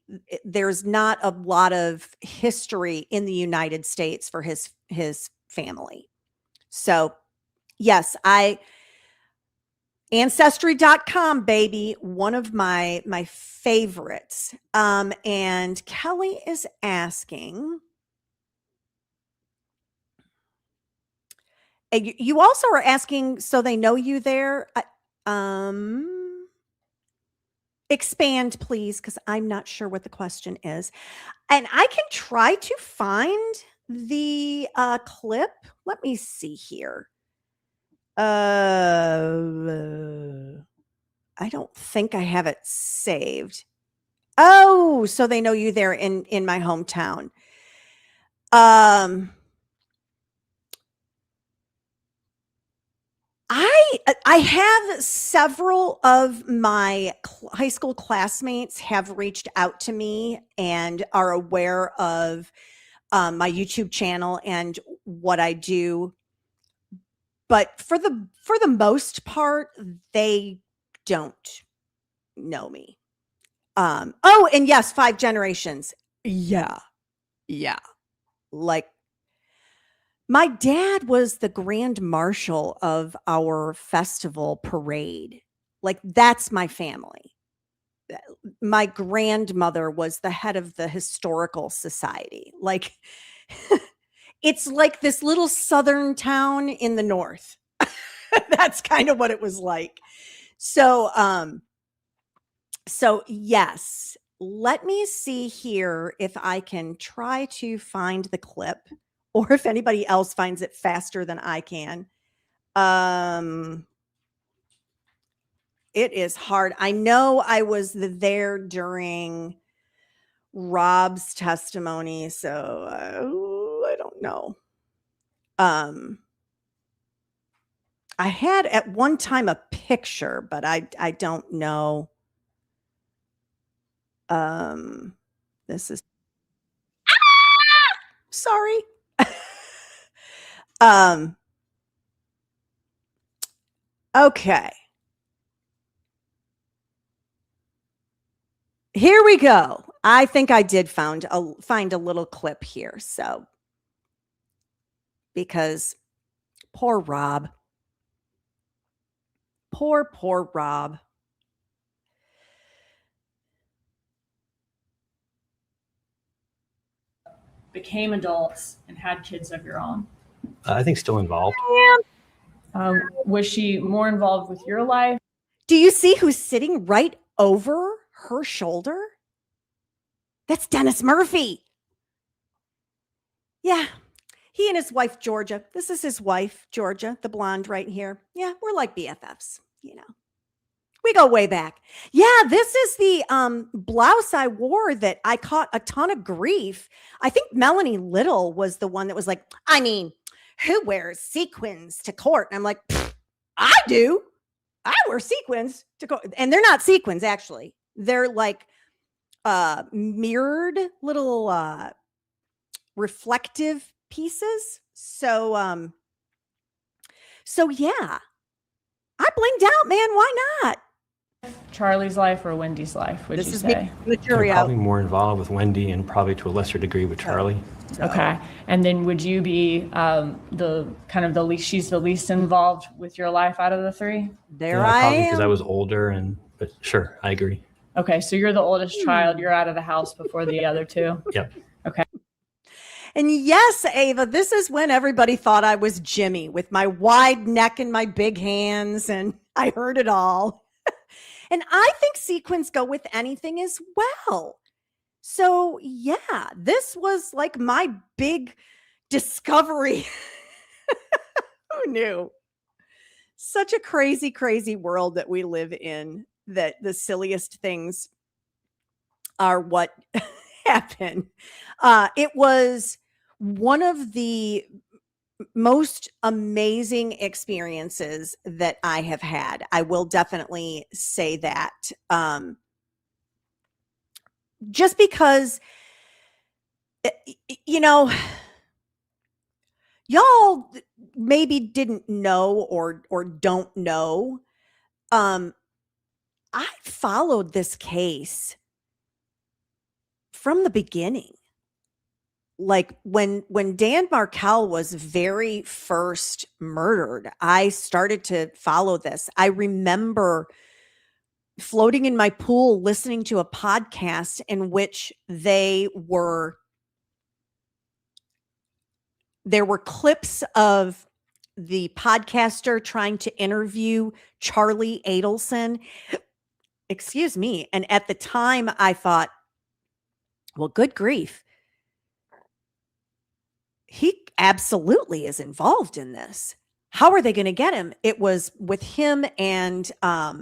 there's not a lot of history in the United States for his family. So yes, Ancestry.com, baby, one of my favorites. And Kelly is asking, you also are asking, so they know you there. Expand, please, because I'm not sure what the question is. And I can try to find the clip. Let me see here. I don't think I have it saved. Oh, so they know you there in my hometown. I have several of my high school classmates have reached out to me and are aware of my YouTube channel and what I do. But for the most part, they don't know me. Oh, and yes, 5 generations. Yeah. Yeah. Like my dad was the grand marshal of our festival parade. Like that's my family. My grandmother was the head of the historical society. Like it's like this little southern town in the north. That's kind of what it was like. So yes, let me see here if I can try to find the clip or if anybody else finds it faster than I can. It is hard. I know I was there during Rob's testimony, so I don't know. I had at one time a picture, but I don't know. This is sorry. Okay. Here we go. I think I did find a little clip here. So because poor Rob. Poor Rob. Became adults and had kids of your own? I think still involved. Was she more involved with your life? Do you see who's sitting right over her shoulder? That's Dennis Murphy. Yeah. He and his wife, Georgia. This is his wife, Georgia, the blonde right here. Yeah, we're like BFFs, you know. We go way back. Yeah, this is the blouse I wore that I caught a ton of grief. I think Melanie Little was the one that was like, I mean, who wears sequins to court? And I'm like, I do. I wear sequins to court. And they're not sequins, actually. They're like mirrored little reflective pieces. So yeah. I blinked out, man. Why not? Charlie's life or Wendy's life, would This you is say? the jury out. Probably more involved with Wendy and probably to a lesser degree with Charlie. Okay. And then would you be the kind of the least, she's the least involved with your life out of the three? There Yeah, I probably am. because I was older but sure, I agree. Okay. So you're the oldest child. You're out of the house before the other two? Yep. Okay. And yes, Ava, this is when everybody thought I was Jimmy with my wide neck and my big hands, and I heard it all. And I think sequins go with anything as well. So yeah, this was like my big discovery. Who knew? Such a crazy, crazy world that we live in, that the silliest things are what happen. It was one of the most amazing experiences that I have had. I will definitely say that. Just because, you know, y'all maybe didn't know or don't know. I followed this case from the beginning. like when Dan Markel was very first murdered, I started to follow this. I remember floating in my pool listening to a podcast in which there were clips of the podcaster trying to interview Charlie Adelson. Excuse me. And at the time I thought, well, good grief. He absolutely is involved in this. How are they going to get him? It was with him and I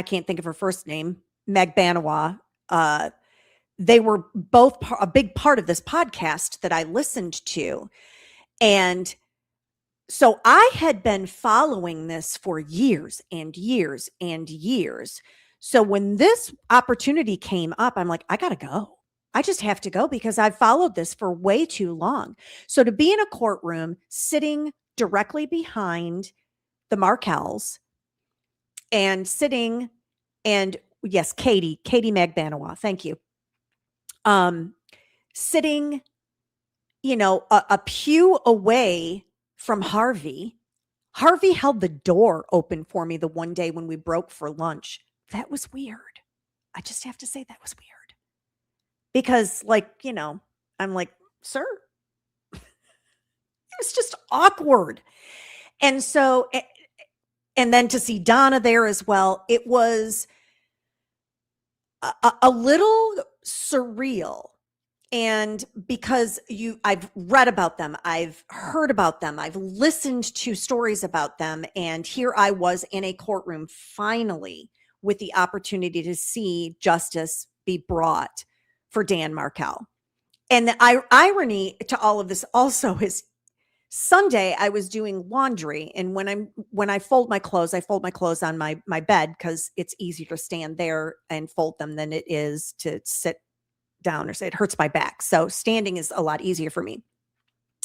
can't think of her first name, Meg Banawa. They were both a big part of this podcast that I listened to. And so I had been following this for years and years and years. So when this opportunity came up, I'm like, I got to go. I just have to go because I've followed this for way too long. So to be in a courtroom sitting directly behind the Markels and sitting, and yes, Katie Magbanawa, thank you. Sitting, a pew away from Harvey. Harvey held the door open for me the one day when we broke for lunch. That was weird. I just have to say that was weird. Because I'm like, sir, it was just awkward. And so, and then to see Donna there as well, it was a little surreal. And because I've read about them, I've heard about them, I've listened to stories about them. And here I was in a courtroom finally with the opportunity to see justice be brought for Dan Markel. And the irony to all of this also is Sunday I was doing laundry. And when I fold my clothes on my bed because it's easier to stand there and fold them than it is to sit down or say it hurts my back. So standing is a lot easier for me.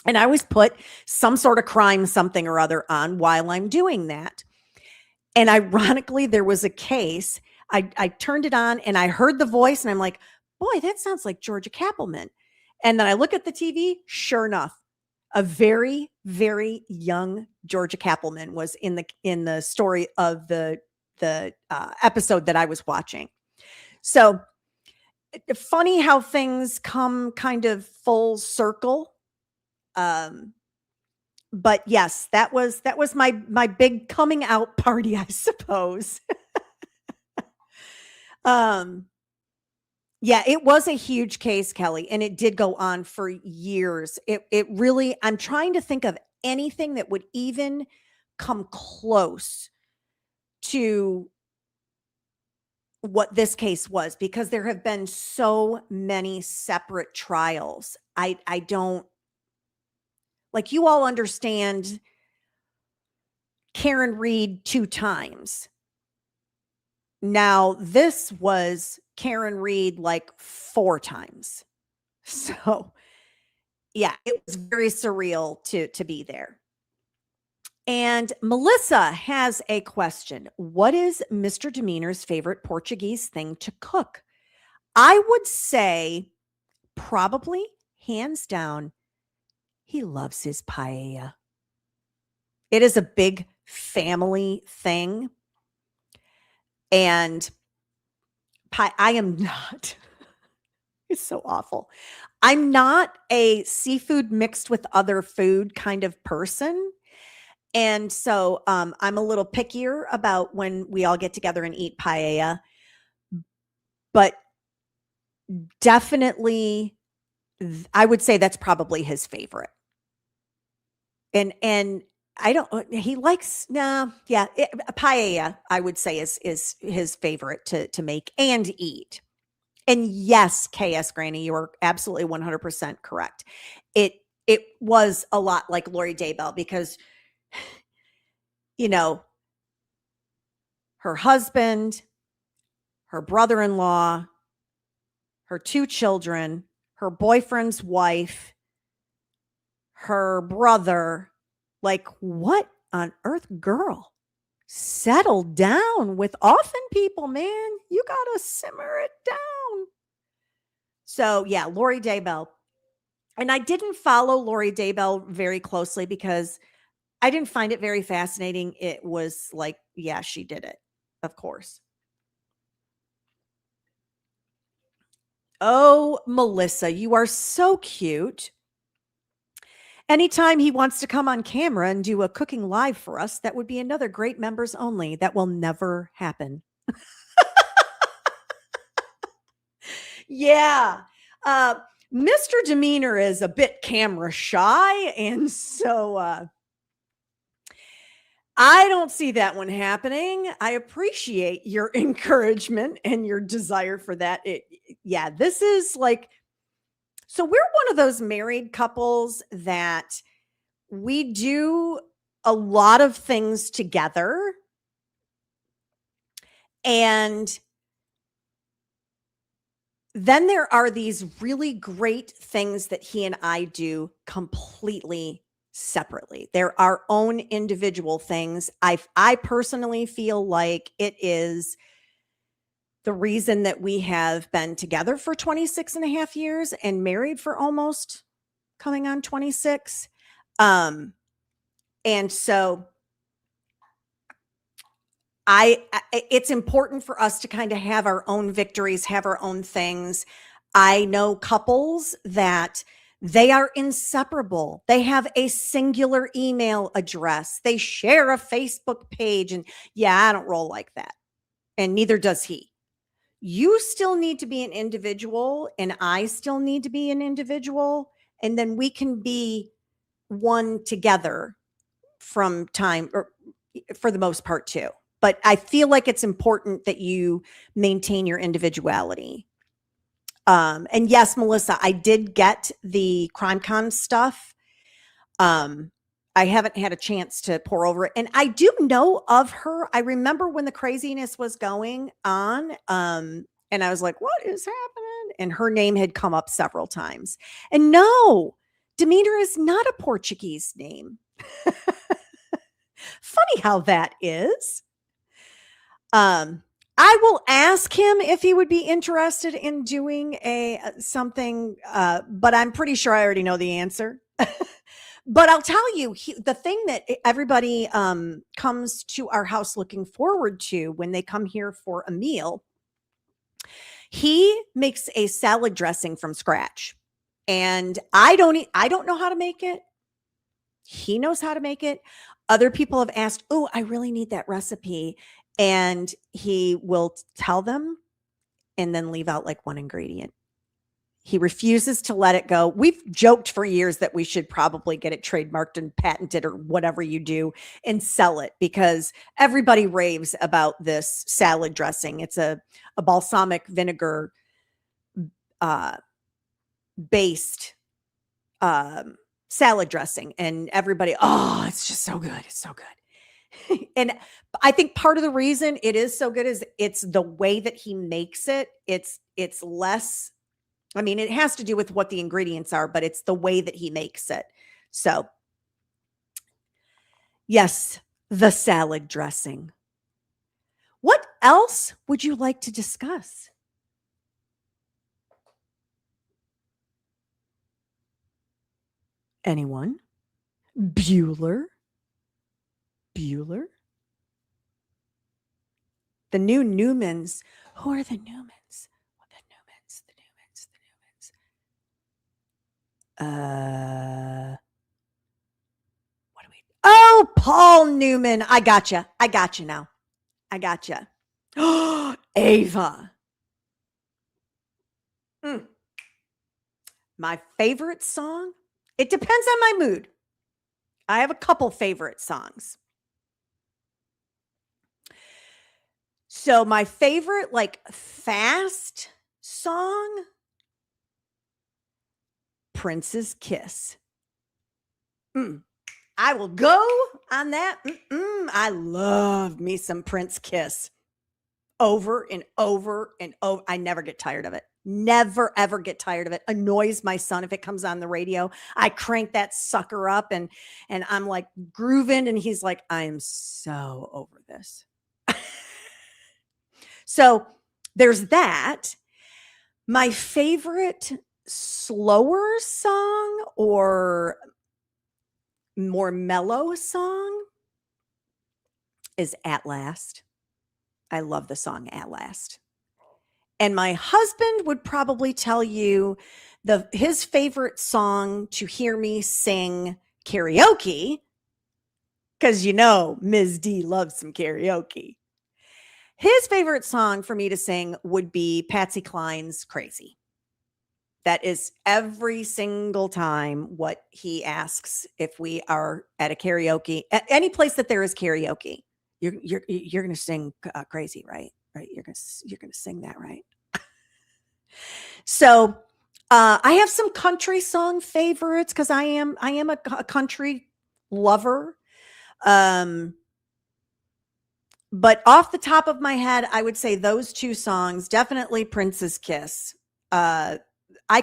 And I always put some sort of crime, something or other on while I'm doing that. And ironically, there was a case. I turned it on and I heard the voice and I'm like, boy, that sounds like Georgia Kappelman. And then I look at the TV, sure enough, a very, very young Georgia Kappelman was in the story of the episode that I was watching. So funny how things come kind of full circle. But yes, that was my big coming out party, I suppose. Yeah, it was a huge case, Kelly, and it did go on for years. It really, I'm trying to think of anything that would even come close to what this case was, because there have been so many separate trials. I don't, like, you all understand Karen Reed 2 times. Now, this was Karen Reed like 4 times. So, yeah, it was very surreal to be there. And Melissa has a question. What is Mr. Demeanor's favorite Portuguese thing to cook? I would say probably, hands down, he loves his paella. It is a big family thing. And I am not, it's so awful. I'm not a seafood mixed with other food kind of person. And so I'm a little pickier about when we all get together and eat paella. But definitely, I would say that's probably his favorite. And I don't, he likes, paella, I would say is his favorite to make and eat. And yes, KS Granny, you are absolutely 100% correct. It was a lot like Lori Daybell because, her husband, her brother-in-law, her 2 children, her boyfriend's wife, her brother, like, what on earth, girl? Settle down with often people, man. You got to simmer it down. So yeah, Lori Daybell. And I didn't follow Lori Daybell very closely because I didn't find it very fascinating. It was like, yeah, she did it, of course. Oh, Melissa, you are so cute. Anytime he wants to come on camera and do a cooking live for us, that would be another great members only. That will never happen. Yeah. Mr. Demeanor is a bit camera shy. And so I don't see that one happening. I appreciate your encouragement and your desire for that. Yeah, this is like, so we're one of those married couples that we do a lot of things together. And then there are these really great things that he and I do completely separately. They're our own individual things. I personally feel like it is the reason that we have been together for 26 and a half years and married for almost coming on 26. And so it's important for us to kind of have our own victories, have our own things. I know couples that they are inseparable. They have a singular email address. They share a Facebook page. And yeah, I don't roll like that. And neither does he. You still need to be an individual, and I still need to be an individual. And then we can be one together from time, or for the most part too. But I feel like it's important that you maintain your individuality. And yes, Melissa, I did get the CrimeCon stuff. I haven't had a chance to pour over it. And I do know of her. I remember when the craziness was going on. And I was like, what is happening? And her name had come up several times. And no, Demeter is not a Portuguese name. Funny how that is. I will ask him if he would be interested in doing something, but I'm pretty sure I already know the answer. But I'll tell you, the thing that everybody comes to our house looking forward to when they come here for a meal, he makes a salad dressing from scratch. And I don't know how to make it. He knows how to make it. Other people have asked, oh, I really need that recipe. And he will tell them and then leave out like one ingredient. He refuses to let it go. We've joked for years that we should probably get it trademarked and patented or whatever you do and sell it, because everybody raves about this salad dressing. It's a balsamic vinegar based salad dressing, and everybody, oh, it's just so good. It's so good. And I think part of the reason it is so good is it's the way that he makes it. It's less, I mean, it has to do with what the ingredients are, but it's the way that he makes it. So yes, the salad dressing. What else would you like to discuss? Anyone? Bueller? The new Newmans. Who are the Newmans? What do we? Oh, Paul Newman. I gotcha now. I gotcha. Ava. My favorite song? It depends on my mood. I have a couple favorite songs. So my favorite, like, fast song, Prince's Kiss. I will go on that. I love me some Prince Kiss. Over and over and over. I never get tired of it. Never, ever get tired of it. Annoys my son if it comes on the radio. I crank that sucker up and I'm like grooving, and he's like, I am so over this. So there's that. My favorite slower song or more mellow song is At Last. I love the song At Last. And my husband would probably tell you his favorite song to hear me sing karaoke, because Ms. D loves some karaoke. His favorite song for me to sing would be Patsy Cline's Crazy. That is every single time what he asks if we are at a karaoke, at any place that there is karaoke. You're going to sing Crazy, right? Right? You're going to sing that, right? So I have some country song favorites because I am a country lover. But off the top of my head, I would say those two songs, definitely Prince's Kiss. I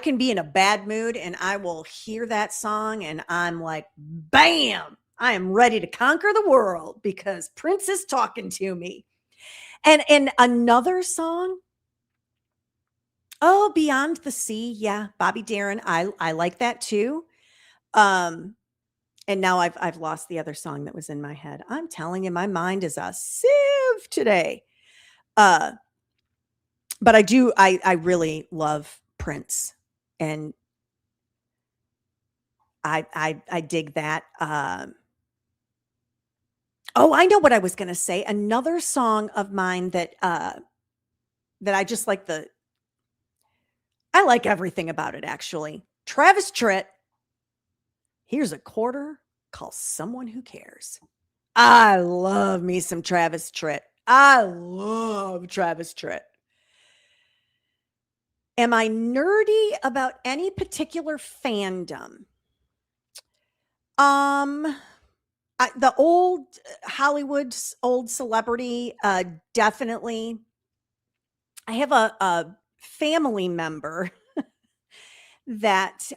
can be in a bad mood and I will hear that song and I'm like, bam, I am ready to conquer the world because Prince is talking to me. And another song, oh, Beyond the Sea. Yeah, Bobby Darin. I like that too. And now I've lost the other song that was in my head. I'm telling you, my mind is a sieve today. But I really love Prince, and I dig that. Oh, I know what I was going to say. Another song of mine that I just like I like everything about it, actually. Travis Tritt. Here's a quarter. Call someone who cares. I love me some Travis Tritt. I love Travis Tritt. Am I nerdy about any particular fandom? The old Hollywood's old celebrity, definitely. I have a family member that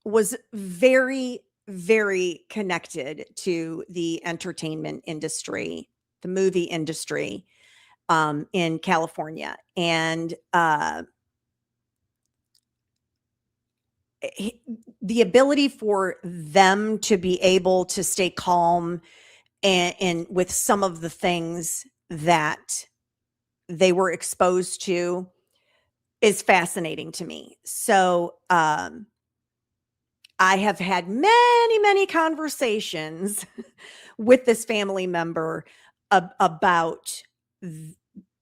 was very, very connected to the entertainment industry, the movie industry in California. And the ability for them to be able to stay calm and with some of the things that they were exposed to is fascinating to me. So I have had many, many conversations with this family member about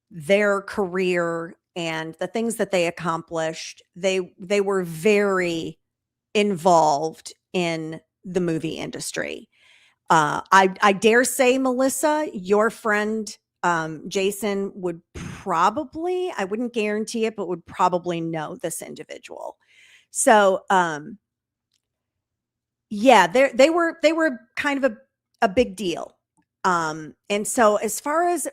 their career and the things that they accomplished. They were very involved in the movie industry. I dare say, Melissa, your friend Jason would probably, I wouldn't guarantee it, but would probably know this individual. So yeah, they were kind of a big deal. And so as far as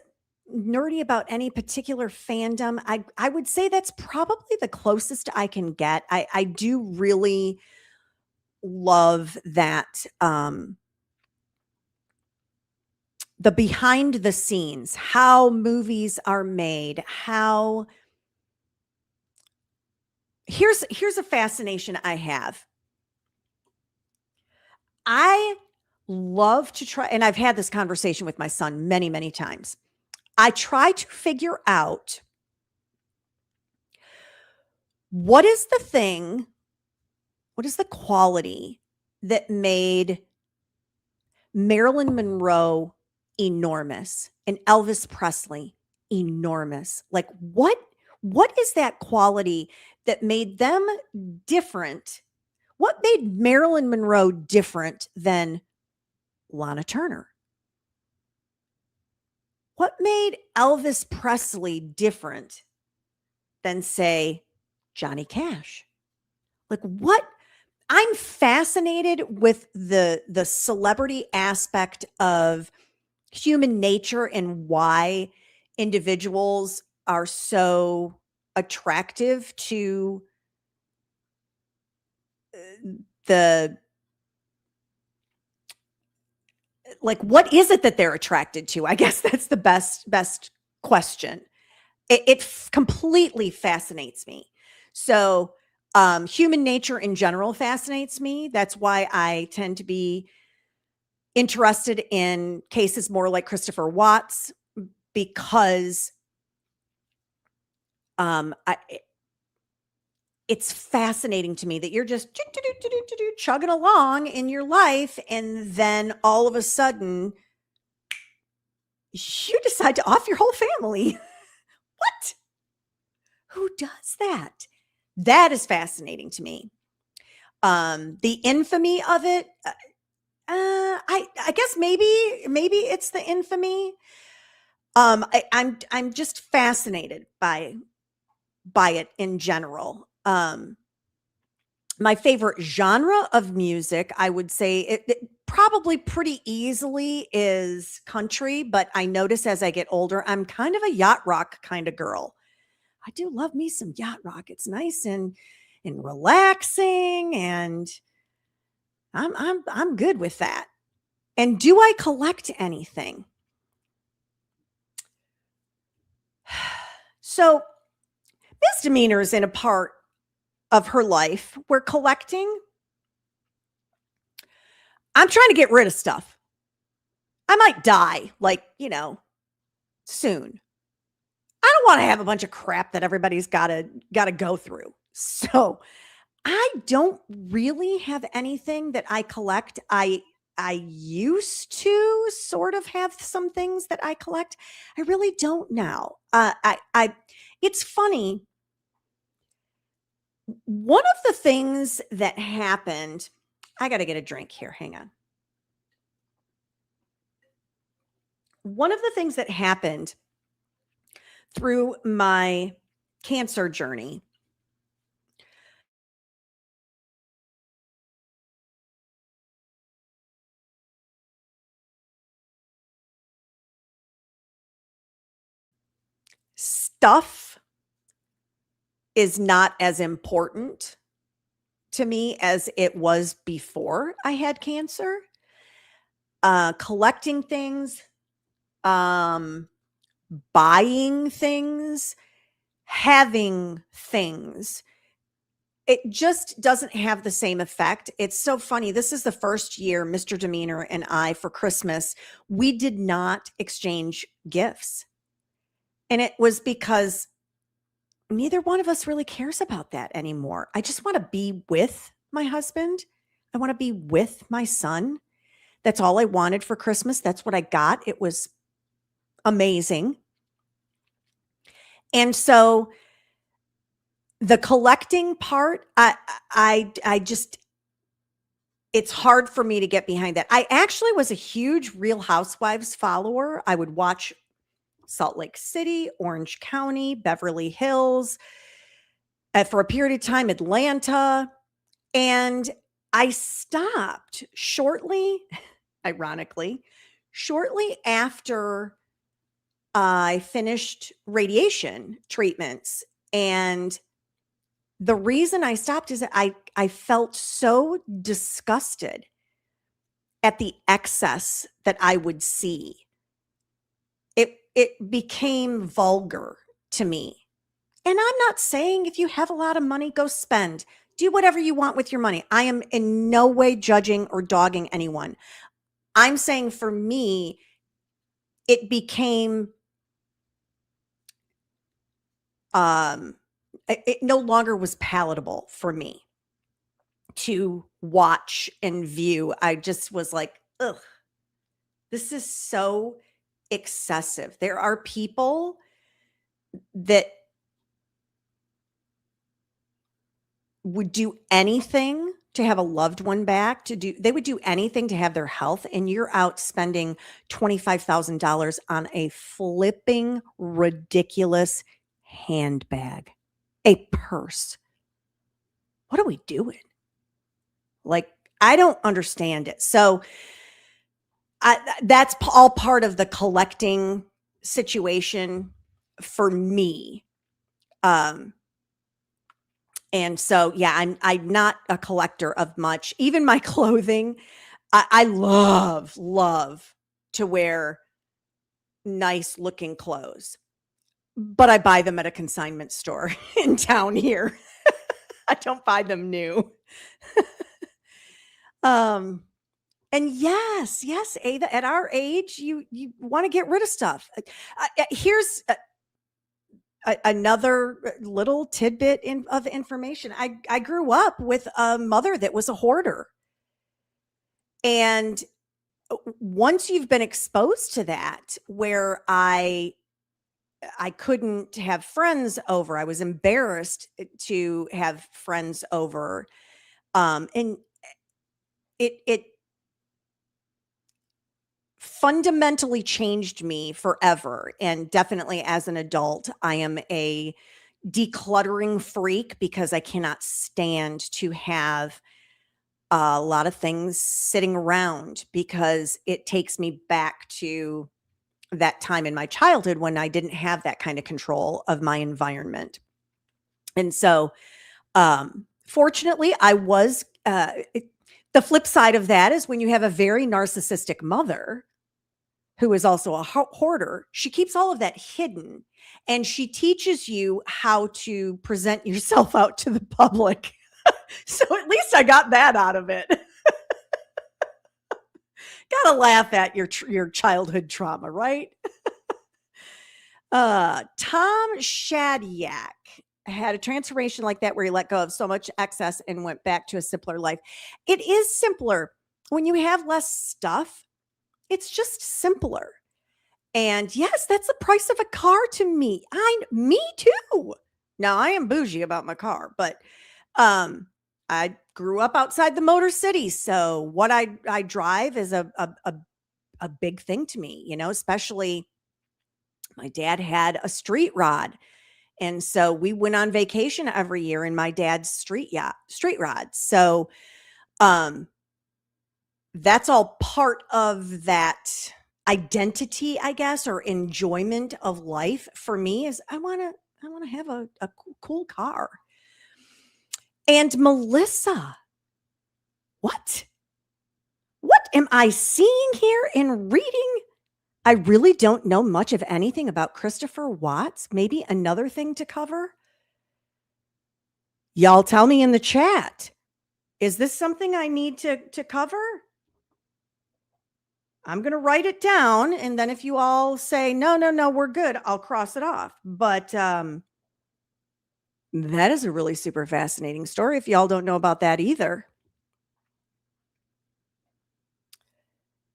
nerdy about any particular fandom, I would say that's probably the closest I can get. I do really love that the behind the scenes, how movies are made, how here's a fascination I have. I love to try, and I've had this conversation with my son many, many times. I try to figure out what is the quality that made Marilyn Monroe enormous and Elvis Presley enormous. Like what is that quality that made them different? What made Marilyn Monroe different than Lana Turner? What made Elvis Presley different than, say, Johnny Cash? Like what? I'm fascinated with the celebrity aspect of human nature and why individuals are so attractive to the like what is it that they're attracted to? I guess that's the best question. it completely fascinates me. So human nature in general fascinates me. That's why I tend to be interested in cases more like Christopher Watts, because it's fascinating to me that you're just chugging along in your life, and then all of a sudden you decide to off your whole family. What? Who does that? That is fascinating to me. The infamy of it, I guess maybe it's the infamy. I'm just fascinated by it in general. My favorite genre of music, I would say it probably pretty easily is country, but I notice as I get older, I'm kind of a yacht rock kind of girl. I do love me some yacht rock. It's nice and relaxing, and I'm good with that. And do I collect anything? So misdemeanor is in a part of her life where collecting, I'm trying to get rid of stuff. I might die, like, soon. I don't want to have a bunch of crap that everybody's got to go through. So I don't really have anything that I collect. I used to sort of have some things that I collect. I really don't now. It's funny. One of the things that happened, I got to get a drink here. Hang on. One of the things that happened through my cancer journey, stuff is not as important to me as it was before I had cancer. Collecting things, buying things, having things, it just doesn't have the same effect. It's so funny. This is the first year Mr. Demeanor and I, for Christmas, we did not exchange gifts. And it was because neither one of us really cares about that anymore. I just want to be with my husband. I want to be with my son. That's all I wanted for Christmas. That's what I got. It was amazing. And so the collecting part, I just, it's hard for me to get behind that. I actually was a huge Real Housewives follower. I would watch Salt Lake City, Orange County, Beverly Hills, for a period of time, Atlanta. And I stopped shortly, ironically, shortly after I finished radiation treatments. And the reason I stopped is that I felt so disgusted at the excess that I would see. It became vulgar to me. And I'm not saying if you have a lot of money, go spend. Do whatever you want with your money. I am in no way judging or dogging anyone. I'm saying for me, it became it no longer was palatable for me to watch and view. I just was like, ugh, this is so excessive. There are people that would do anything to have a loved one back, they would do anything to have their health, and you're out spending $25,000 on a flipping ridiculous handbag, a purse. What are we doing? Like, I don't understand it. So that's all part of the collecting situation for me. And so, yeah, I'm not a collector of much. Even my clothing, I love to wear nice looking clothes. but I buy them at a consignment store in town here. I don't buy them new. And yes, Ava, at our age, you want to get rid of stuff. Here's another little tidbit of information. I grew up with a mother that was a hoarder. And once you've been exposed to that, where I couldn't have friends over, I was embarrassed to have friends over. And it fundamentally changed me forever. And definitely as an adult, I am a decluttering freak because I cannot stand to have a lot of things sitting around, because it takes me back to that time in my childhood when I didn't have that kind of control of my environment. And so, fortunately, I was, the flip side of that is when you have a very narcissistic mother who is also a hoarder, she keeps all of that hidden, and she teaches you how to present yourself out to the public. So at least I got that out of it. Gotta laugh at your childhood trauma, right? Tom Shadyac had a transformation like that where he let go of so much excess and went back to a simpler life. It is simpler when you have less stuff. It's just simpler. And yes, that's the price of a car to me. Me too. Now I am bougie about my car, but I grew up outside the Motor City, so what I drive is a big thing to me, especially my dad had a street rod. And so we went on vacation every year in my dad's street rod. So that's all part of that identity, I guess, or enjoyment of life for me. Is I want to have a cool car. And Melissa, what am I seeing here in reading? I really don't know much of anything about Christopher Watts. Maybe another thing to cover? Y'all tell me in the chat. Is this something I need to cover? I'm going to write it down, and then if you all say, no, we're good, I'll cross it off. But that is a really super fascinating story if y'all don't know about that either.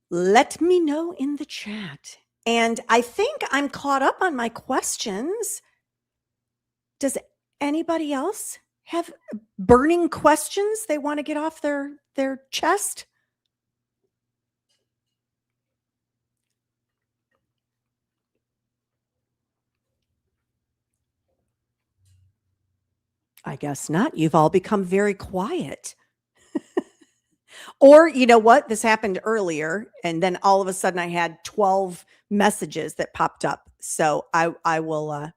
Let me know in the chat. And I think I'm caught up on my questions. Does anybody else have burning questions they want to get off their chest? I guess not. You've all become very quiet. Or you know what? This happened earlier, and then all of a sudden I had 12 messages that popped up. So I will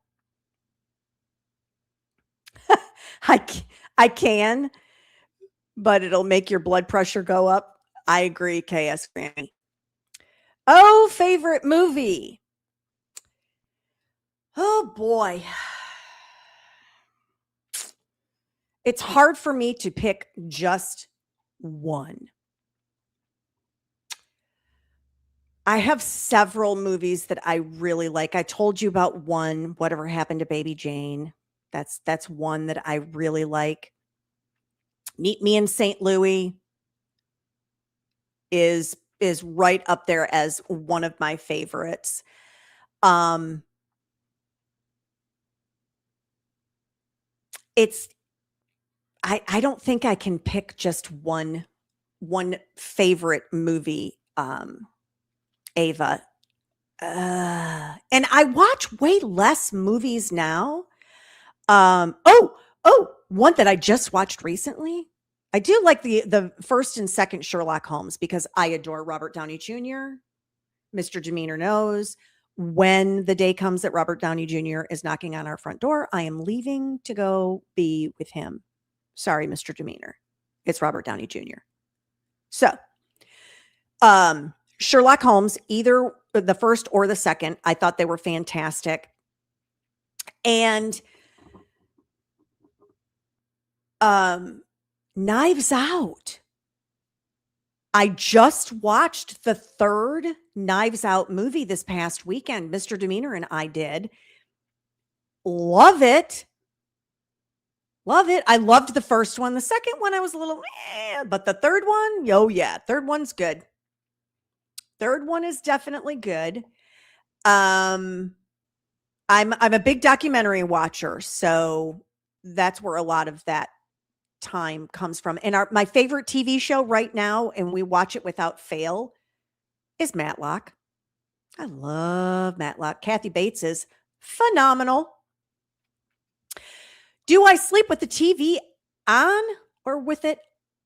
I can, but it'll make your blood pressure go up. I agree, KS Granny. Oh, favorite movie. Oh boy. It's hard for me to pick just one. I have several movies that I really like. I told you about one, Whatever Happened to Baby Jane. That's one that I really like. Meet Me in St. Louis is right up there as one of my favorites. It's I don't think I can pick just one favorite movie, Ava. And I watch way less movies now. One that I just watched recently. I do like the first and second Sherlock Holmes because I adore Robert Downey Jr. Mr. Demeanor knows when the day comes that Robert Downey Jr. is knocking on our front door, I am leaving to go be with him. Sorry, Mr. Demeanor. It's Robert Downey Jr. So, Sherlock Holmes, either the first or the second, I thought they were fantastic. And Knives Out. I just watched the third Knives Out movie this past weekend. Mr. Demeanor and I did. Love it. Love it. I loved the first one. The second one, I was a little, but the third one, oh yeah, third one's good. Third one is definitely good. I'm a big documentary watcher, so that's where a lot of that time comes from. And my favorite TV show right now, and we watch it without fail, is Matlock. I love Matlock. Kathy Bates is phenomenal. Do I sleep with the TV on or with it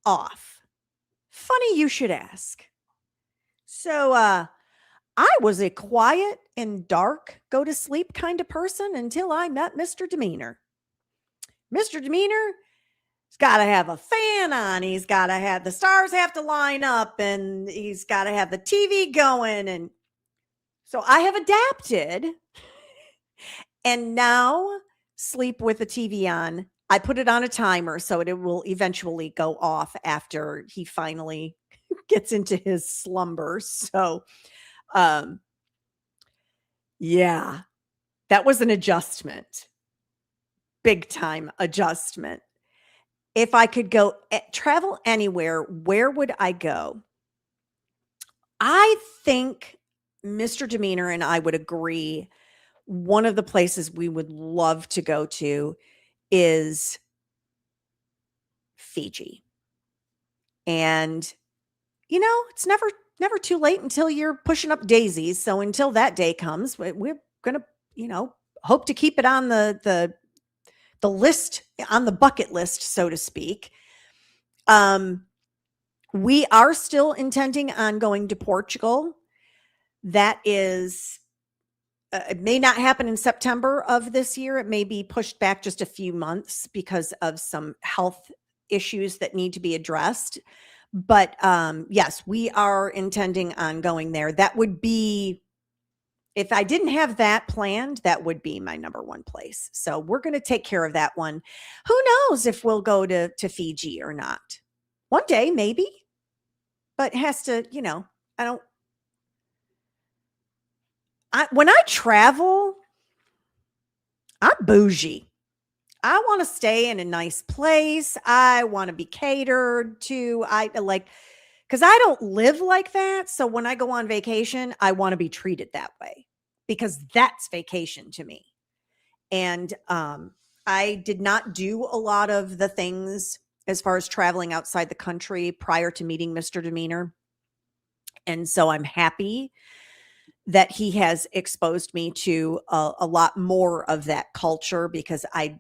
off? Funny you should ask. So I was a quiet and dark go to sleep kind of person until I met Mr. Demeanor. Mr. Demeanor, he's got to have a fan on. He's got to have the stars have to line up, and he's got to have the TV going. And so I have adapted and now sleep with the TV on. I put it on a timer so it will eventually go off after he finally gets into his slumber. So, yeah, that was an adjustment. Big time adjustment. If I could go travel anywhere, where would I go? I think Mr. Demeanor and I would agree. One of the places we would love to go to is Fiji. And, it's never too late until you're pushing up daisies. So until that day comes, we're going to, hope to keep it on the list, on the bucket list, so to speak. We are still intending on going to Portugal. That is, it may not happen in September of this year. It may be pushed back just a few months because of some health issues that need to be addressed. But yes, we are intending on going there. That would be, if I didn't have that planned, that would be my number one place. So we're going to take care of that one. Who knows if we'll go to Fiji or not? One day, maybe. But it has to, when I travel, I'm bougie. I want to stay in a nice place. I want to be catered to. Because I don't live like that. So when I go on vacation, I want to be treated that way because that's vacation to me. And I did not do a lot of the things as far as traveling outside the country prior to meeting Mr. Demeanor. And so I'm happy that he has exposed me to a lot more of that culture because I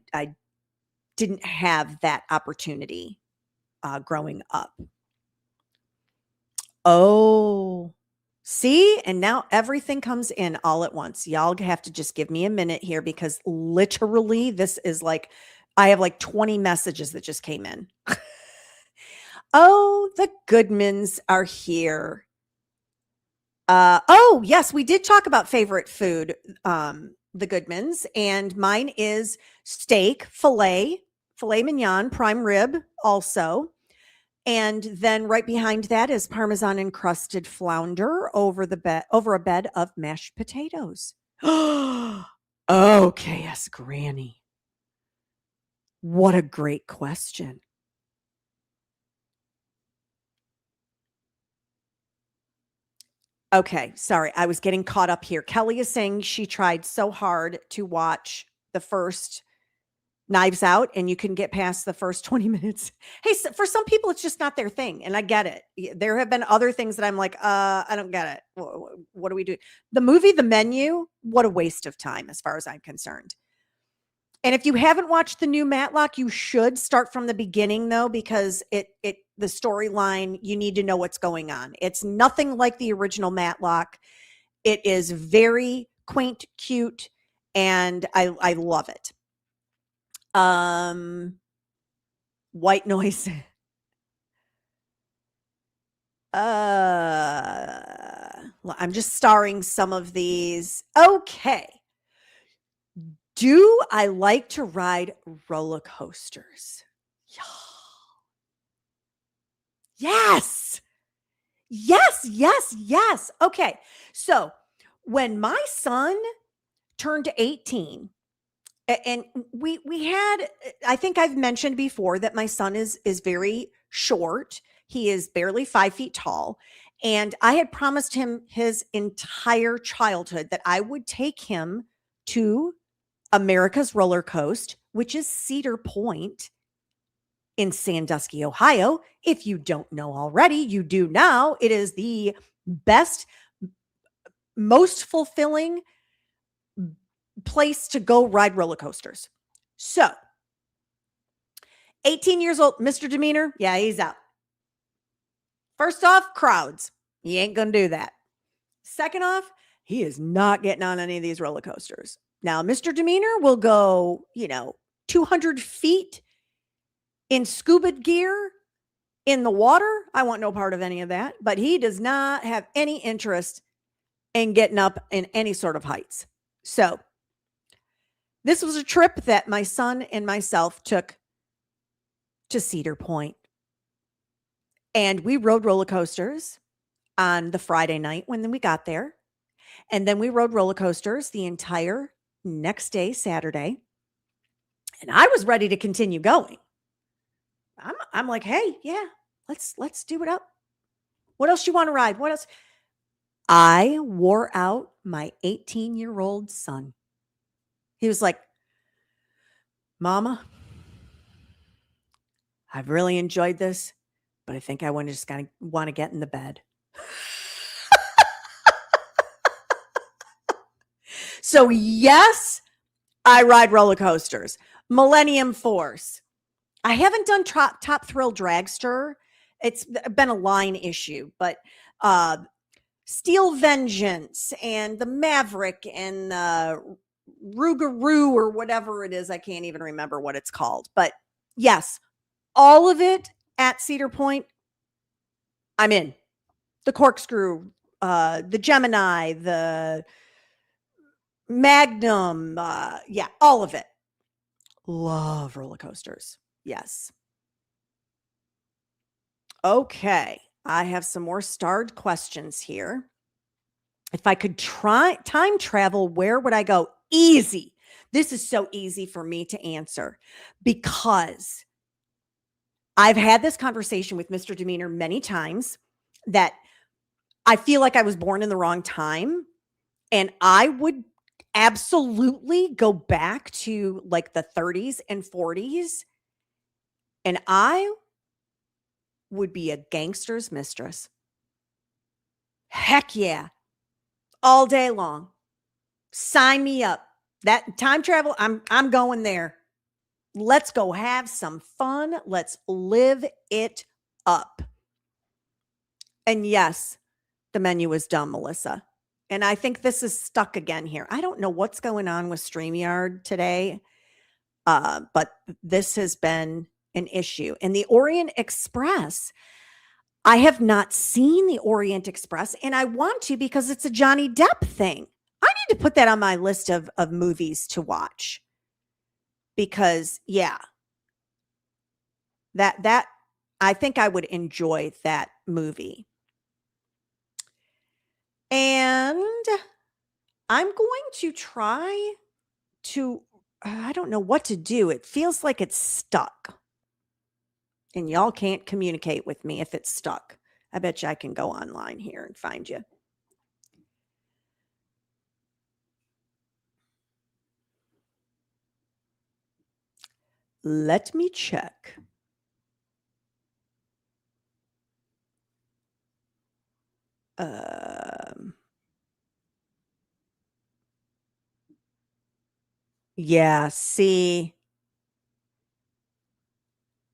didn't have that opportunity growing up. Oh, see, and now everything comes in all at once. Y'all have to just give me a minute here because literally this is like, I have like 20 messages that just came in. Oh, the Goodmans are here. Oh, yes, we did talk about favorite food, the Goodmans, and mine is steak, filet mignon, prime rib also. And then right behind that is Parmesan encrusted flounder over a bed of mashed potatoes. Okay, yes, Granny. What a great question. Okay, sorry, I was getting caught up here. Kelly is saying she tried so hard to watch the first Knives Out and you can get past the first 20 minutes. Hey, for some people, it's just not their thing. And I get it. There have been other things that I'm like, I don't get it. What do we do? The movie, The Menu, what a waste of time as far as I'm concerned. And if you haven't watched the new Matlock, you should start from the beginning though, because the storyline, you need to know what's going on. It's nothing like the original Matlock. It is very quaint, cute, and I love it. White noise. I'm just starring some of these. Okay. Do I like to ride roller coasters? Yes. Yes, yes, yes. Okay. So when my son turned 18, and we had, I think I've mentioned before that my son is very short. He is barely 5 feet tall. And I had promised him his entire childhood that I would take him to America's Roller Coast, which is Cedar Point in Sandusky, Ohio. If you don't know already, you do now. It is the best, most fulfilling place to go ride roller coasters. So, 18 years old, Mr. Demeanor, yeah, he's out. First off, crowds. He ain't going to do that. Second off, he is not getting on any of these roller coasters. Now, Mr. Demeanor will go, 200 feet in scuba gear in the water. I want no part of any of that, but he does not have any interest in getting up in any sort of heights. So this was a trip that my son and myself took to Cedar Point. And we rode roller coasters on the Friday night when we got there. And then we rode roller coasters the entire next day, Saturday. And I was ready to continue going. I'm like, hey, yeah, let's do it up. What else you want to ride? What else? I wore out my 18-year-old son. He was like, Mama, I've really enjoyed this, but I think I want to get in the bed. So yes, I ride roller coasters. Millennium Force. I haven't done Top Thrill Dragster. It's been a line issue, but Steel Vengeance and the Maverick and Rougarou or whatever it is. I can't even remember what it's called. But yes, all of it at Cedar Point, I'm in. The Corkscrew, the Gemini, the Magnum, yeah, all of it. Love roller coasters. Yes. Okay. I have some more starred questions here. If I could try time travel, where would I go? Easy. This is so easy for me to answer because I've had this conversation with Mr. Demeanor many times that I feel like I was born in the wrong time. And I would absolutely go back to like the 30s and 40s. And I would be a gangster's mistress. Heck yeah. All day long. Sign me up. That time travel, I'm going there. Let's go have some fun. Let's live it up. And yes, the menu is dumb, Melissa. And I think this is stuck again here. I don't know what's going on with StreamYard today, but this has been an issue. And the Orient Express, I have not seen the Orient Express, and I want to because it's a Johnny Depp thing. I need to put that on my list of movies to watch because, yeah, that I think I would enjoy that movie. And I'm going to try to, I don't know what to do. It feels like it's stuck. And y'all can't communicate with me if it's stuck. I bet you I can go online here and find you. Let me check. Yeah, see,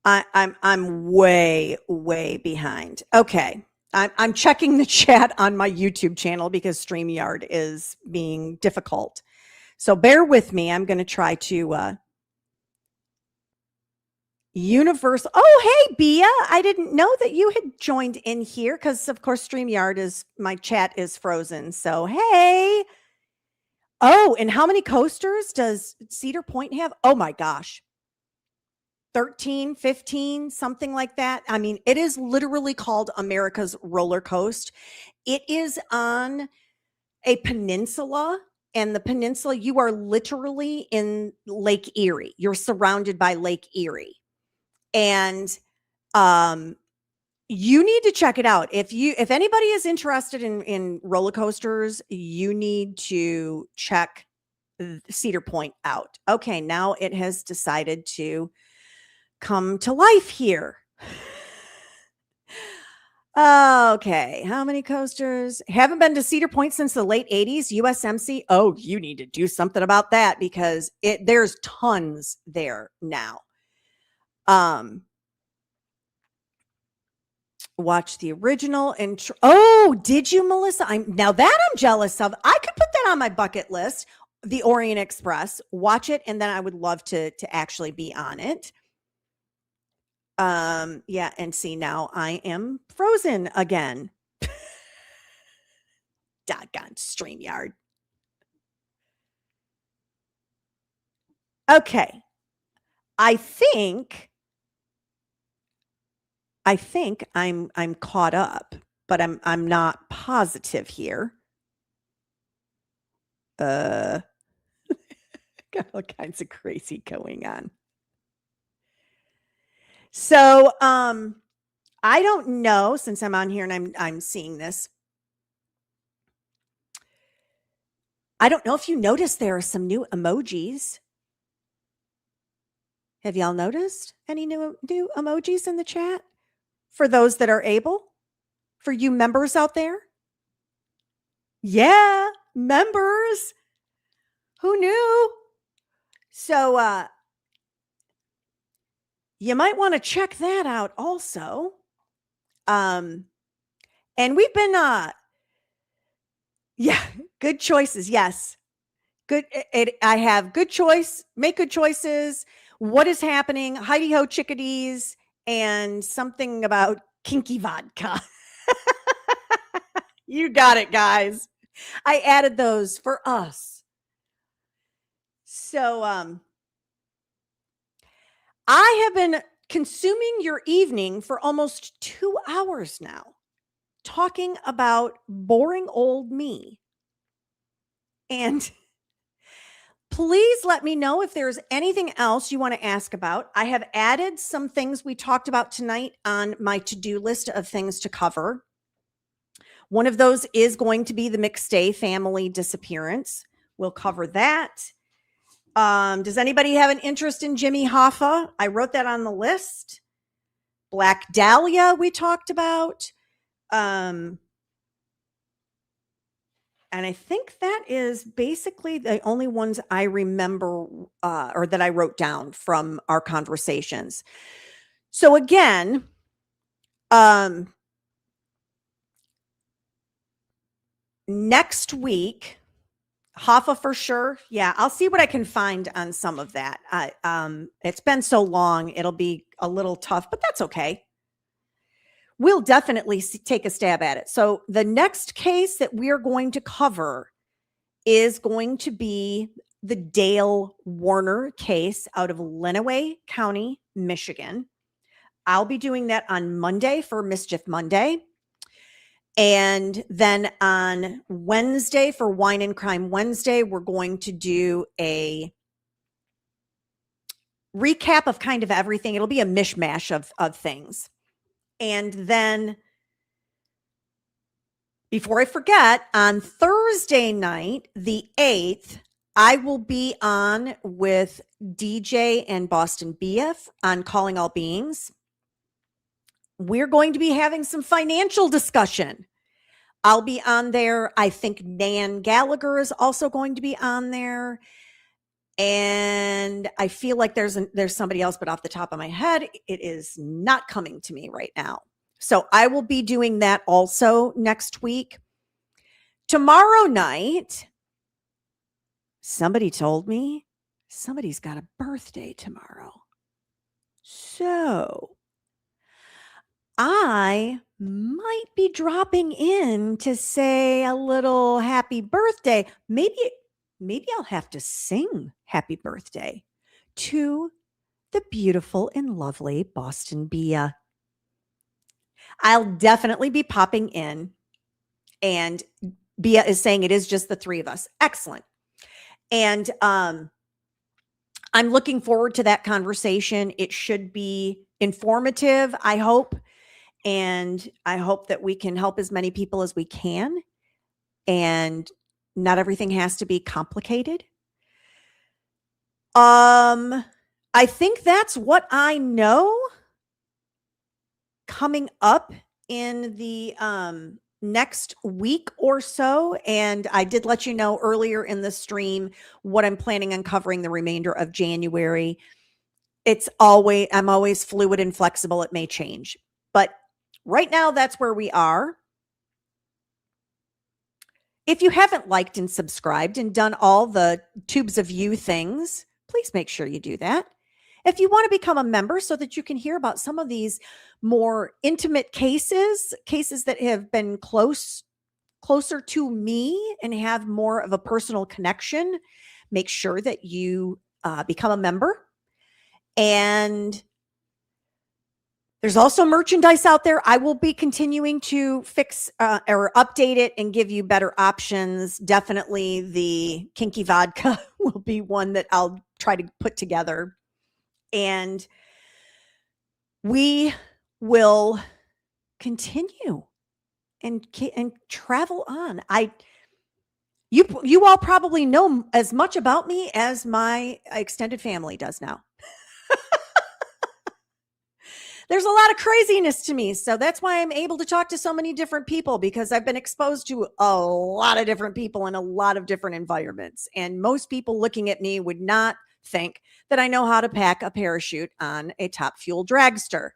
I'm way behind. Okay. I'm checking the chat on my YouTube channel because StreamYard is being difficult. So bear with me. I'm going to try to Universal. Oh, hey, Bia. I didn't know that you had joined in here because, of course, StreamYard is, my chat is frozen. So, hey, Oh, and how many coasters does Cedar Point have? Oh my gosh. 13, 15, something like that. I mean, it is literally called America's Roller Coast. It is on a peninsula, and the peninsula, you are literally in Lake Erie. You're surrounded by Lake Erie. And you need to check it out. If anybody is interested in roller coasters, you need to check Cedar Point out. Okay, now it has decided to come to life here. Okay, how many coasters? Haven't been to Cedar Point since the late 80s, USMC. Oh, you need to do something about that because there's tons there now. Watch the original intro. Oh, did you, Melissa? Now that I'm jealous of. I could put that on my bucket list. The Orient Express. Watch it, and then I would love to actually be on it. Yeah, and see, now I am frozen again. Doggone StreamYard. Okay. I think I'm caught up, but I'm not positive here. Got all kinds of crazy going on. So, I don't know, since I'm on here and I'm seeing this. I don't know if you noticed there are some new emojis. Have y'all noticed any new emojis in the chat? For those that are able? For you members out there? Yeah, members. Who knew? So you might want to check that out also. And we've been yeah, good choices. Yes. Good. I have good choice, make good choices. What is happening? Heidi Ho chickadees and something about kinky vodka. You got it, guys. I added those for us. So I have been consuming your evening for almost 2 hours now, talking about boring old me. And please let me know if there's anything else you want to ask about. I have added some things we talked about tonight on my to-do list of things to cover. One of those is going to be the McStay family disappearance. We'll cover that. Does anybody have an interest in Jimmy Hoffa? I wrote that on the list. Black Dahlia we talked about. And I think that is basically the only ones I remember or that I wrote down from our conversations. So again, next week, Hoffa for sure. Yeah, I'll see what I can find on some of that. It's been so long, it'll be a little tough, but that's okay. We'll definitely take a stab at it. So the next case that we're going to cover is going to be the Dale Warner case out of Lenawee County, Michigan. I'll be doing that on Monday for Mischief Monday. And then on Wednesday for Wine and Crime Wednesday, we're going to do a recap of kind of everything. It'll be a mishmash of things. And then before I forget, on Thursday night, the 8th, I will be on with DJ and Boston BF on Calling All Beings. We're going to be having some financial discussion. I'll be on there. I think Nan Gallagher is also going to be on there. And I feel like there's somebody else, but off the top of my head, it is not coming to me right now. So I will be doing that also next week. Tomorrow night, somebody told me somebody's got a birthday tomorrow. So I might be dropping in to say a little happy birthday. Maybe maybe I'll have to sing happy birthday to the beautiful and lovely Boston Bia. I'll definitely be popping in, and Bia is saying it is just the three of us. Excellent. And I'm looking forward to that conversation. It should be informative, I hope. And I hope that we can help as many people as we can. And not everything has to be complicated. I think that's what I know coming up in the next week or so. And I did let you know earlier in the stream what I'm planning on covering the remainder of January. I'm always fluid and flexible. It may change, but right now that's where we are. If you haven't liked and subscribed and done all the Tubes of You things, please make sure you do that. If you want to become a member so that you can hear about some of these more intimate cases that have been closer to me and have more of a personal connection, make sure that you become a member. And there's also merchandise out there. I will be continuing to fix or update it and give you better options. Definitely the Kinky Vodka will be one that I'll try to put together. And we will continue and travel on. You all probably know as much about me as my extended family does now. There's a lot of craziness to me. So that's why I'm able to talk to so many different people, because I've been exposed to a lot of different people in a lot of different environments. And most people looking at me would not think that I know how to pack a parachute on a Top Fuel dragster.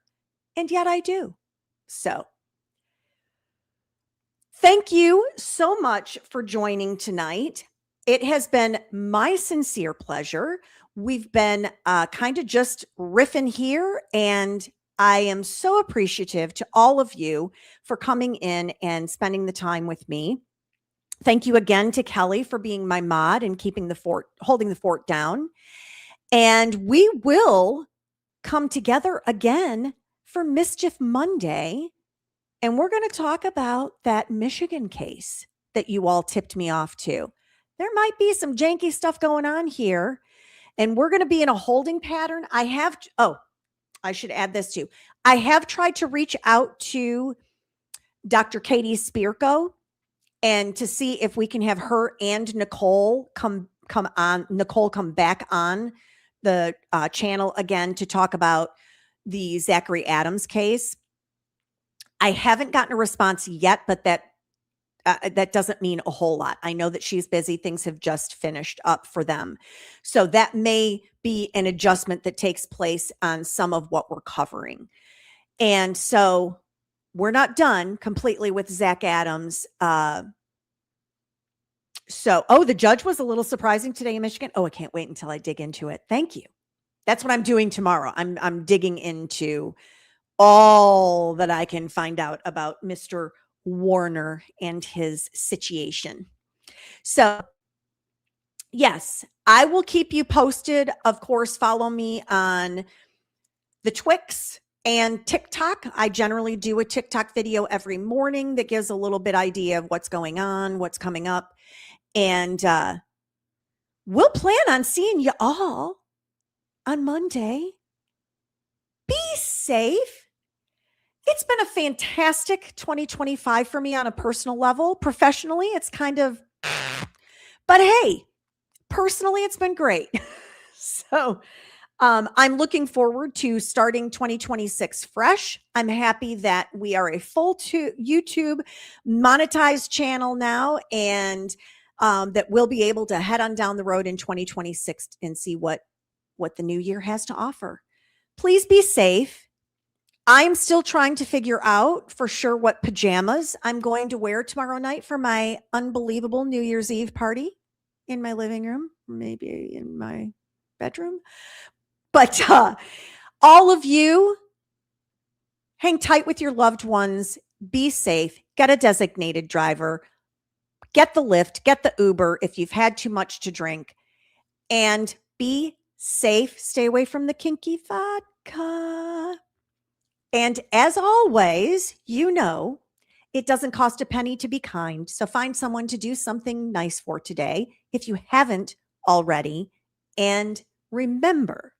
And yet I do. So thank you so much for joining tonight. It has been my sincere pleasure. We've been kind of just riffing here, and I am so appreciative to all of you for coming in and spending the time with me. Thank you again to Kelly for being my mod and holding the fort down. And we will come together again for Mischief Monday. And we're going to talk about that Michigan case that you all tipped me off to. There might be some janky stuff going on here, and we're going to be in a holding pattern. I should add this too. I have tried to reach out to Dr. Katie Spirko and to see if we can have her and Nicole come back on the channel again to talk about the Zachary Adams case. I haven't gotten a response yet, but that doesn't mean a whole lot. I know that she's busy. Things have just finished up for them. So that may be an adjustment that takes place on some of what we're covering. And so we're not done completely with Zach Adams. The judge was a little surprising today in Michigan. Oh, I can't wait until I dig into it. Thank you. That's what I'm doing tomorrow. I'm digging into all that I can find out about Mr. Warner and his situation. So yes, I will keep you posted. Of course, follow me on the Twix and TikTok. I generally do a TikTok video every morning that gives a little bit idea of what's going on, what's coming up. And we'll plan on seeing you all on Monday. Be safe. It's been a fantastic 2025 for me on a personal level. Professionally, it's kind of, but hey, personally, it's been great. So I'm looking forward to starting 2026 fresh. I'm happy that we are a full YouTube monetized channel now, and that we'll be able to head on down the road in 2026 and see what the new year has to offer. Please be safe. I'm still trying to figure out for sure what pajamas I'm going to wear tomorrow night for my unbelievable New Year's Eve party in my living room, maybe in my bedroom. But all of you, hang tight with your loved ones. Be safe. Get a designated driver. get the Lyft, get the Uber if you've had too much to drink, and be safe. Stay away from the kinky vodka. And as always, it doesn't cost a penny to be kind. So find someone to do something nice for today if you haven't already. And remember,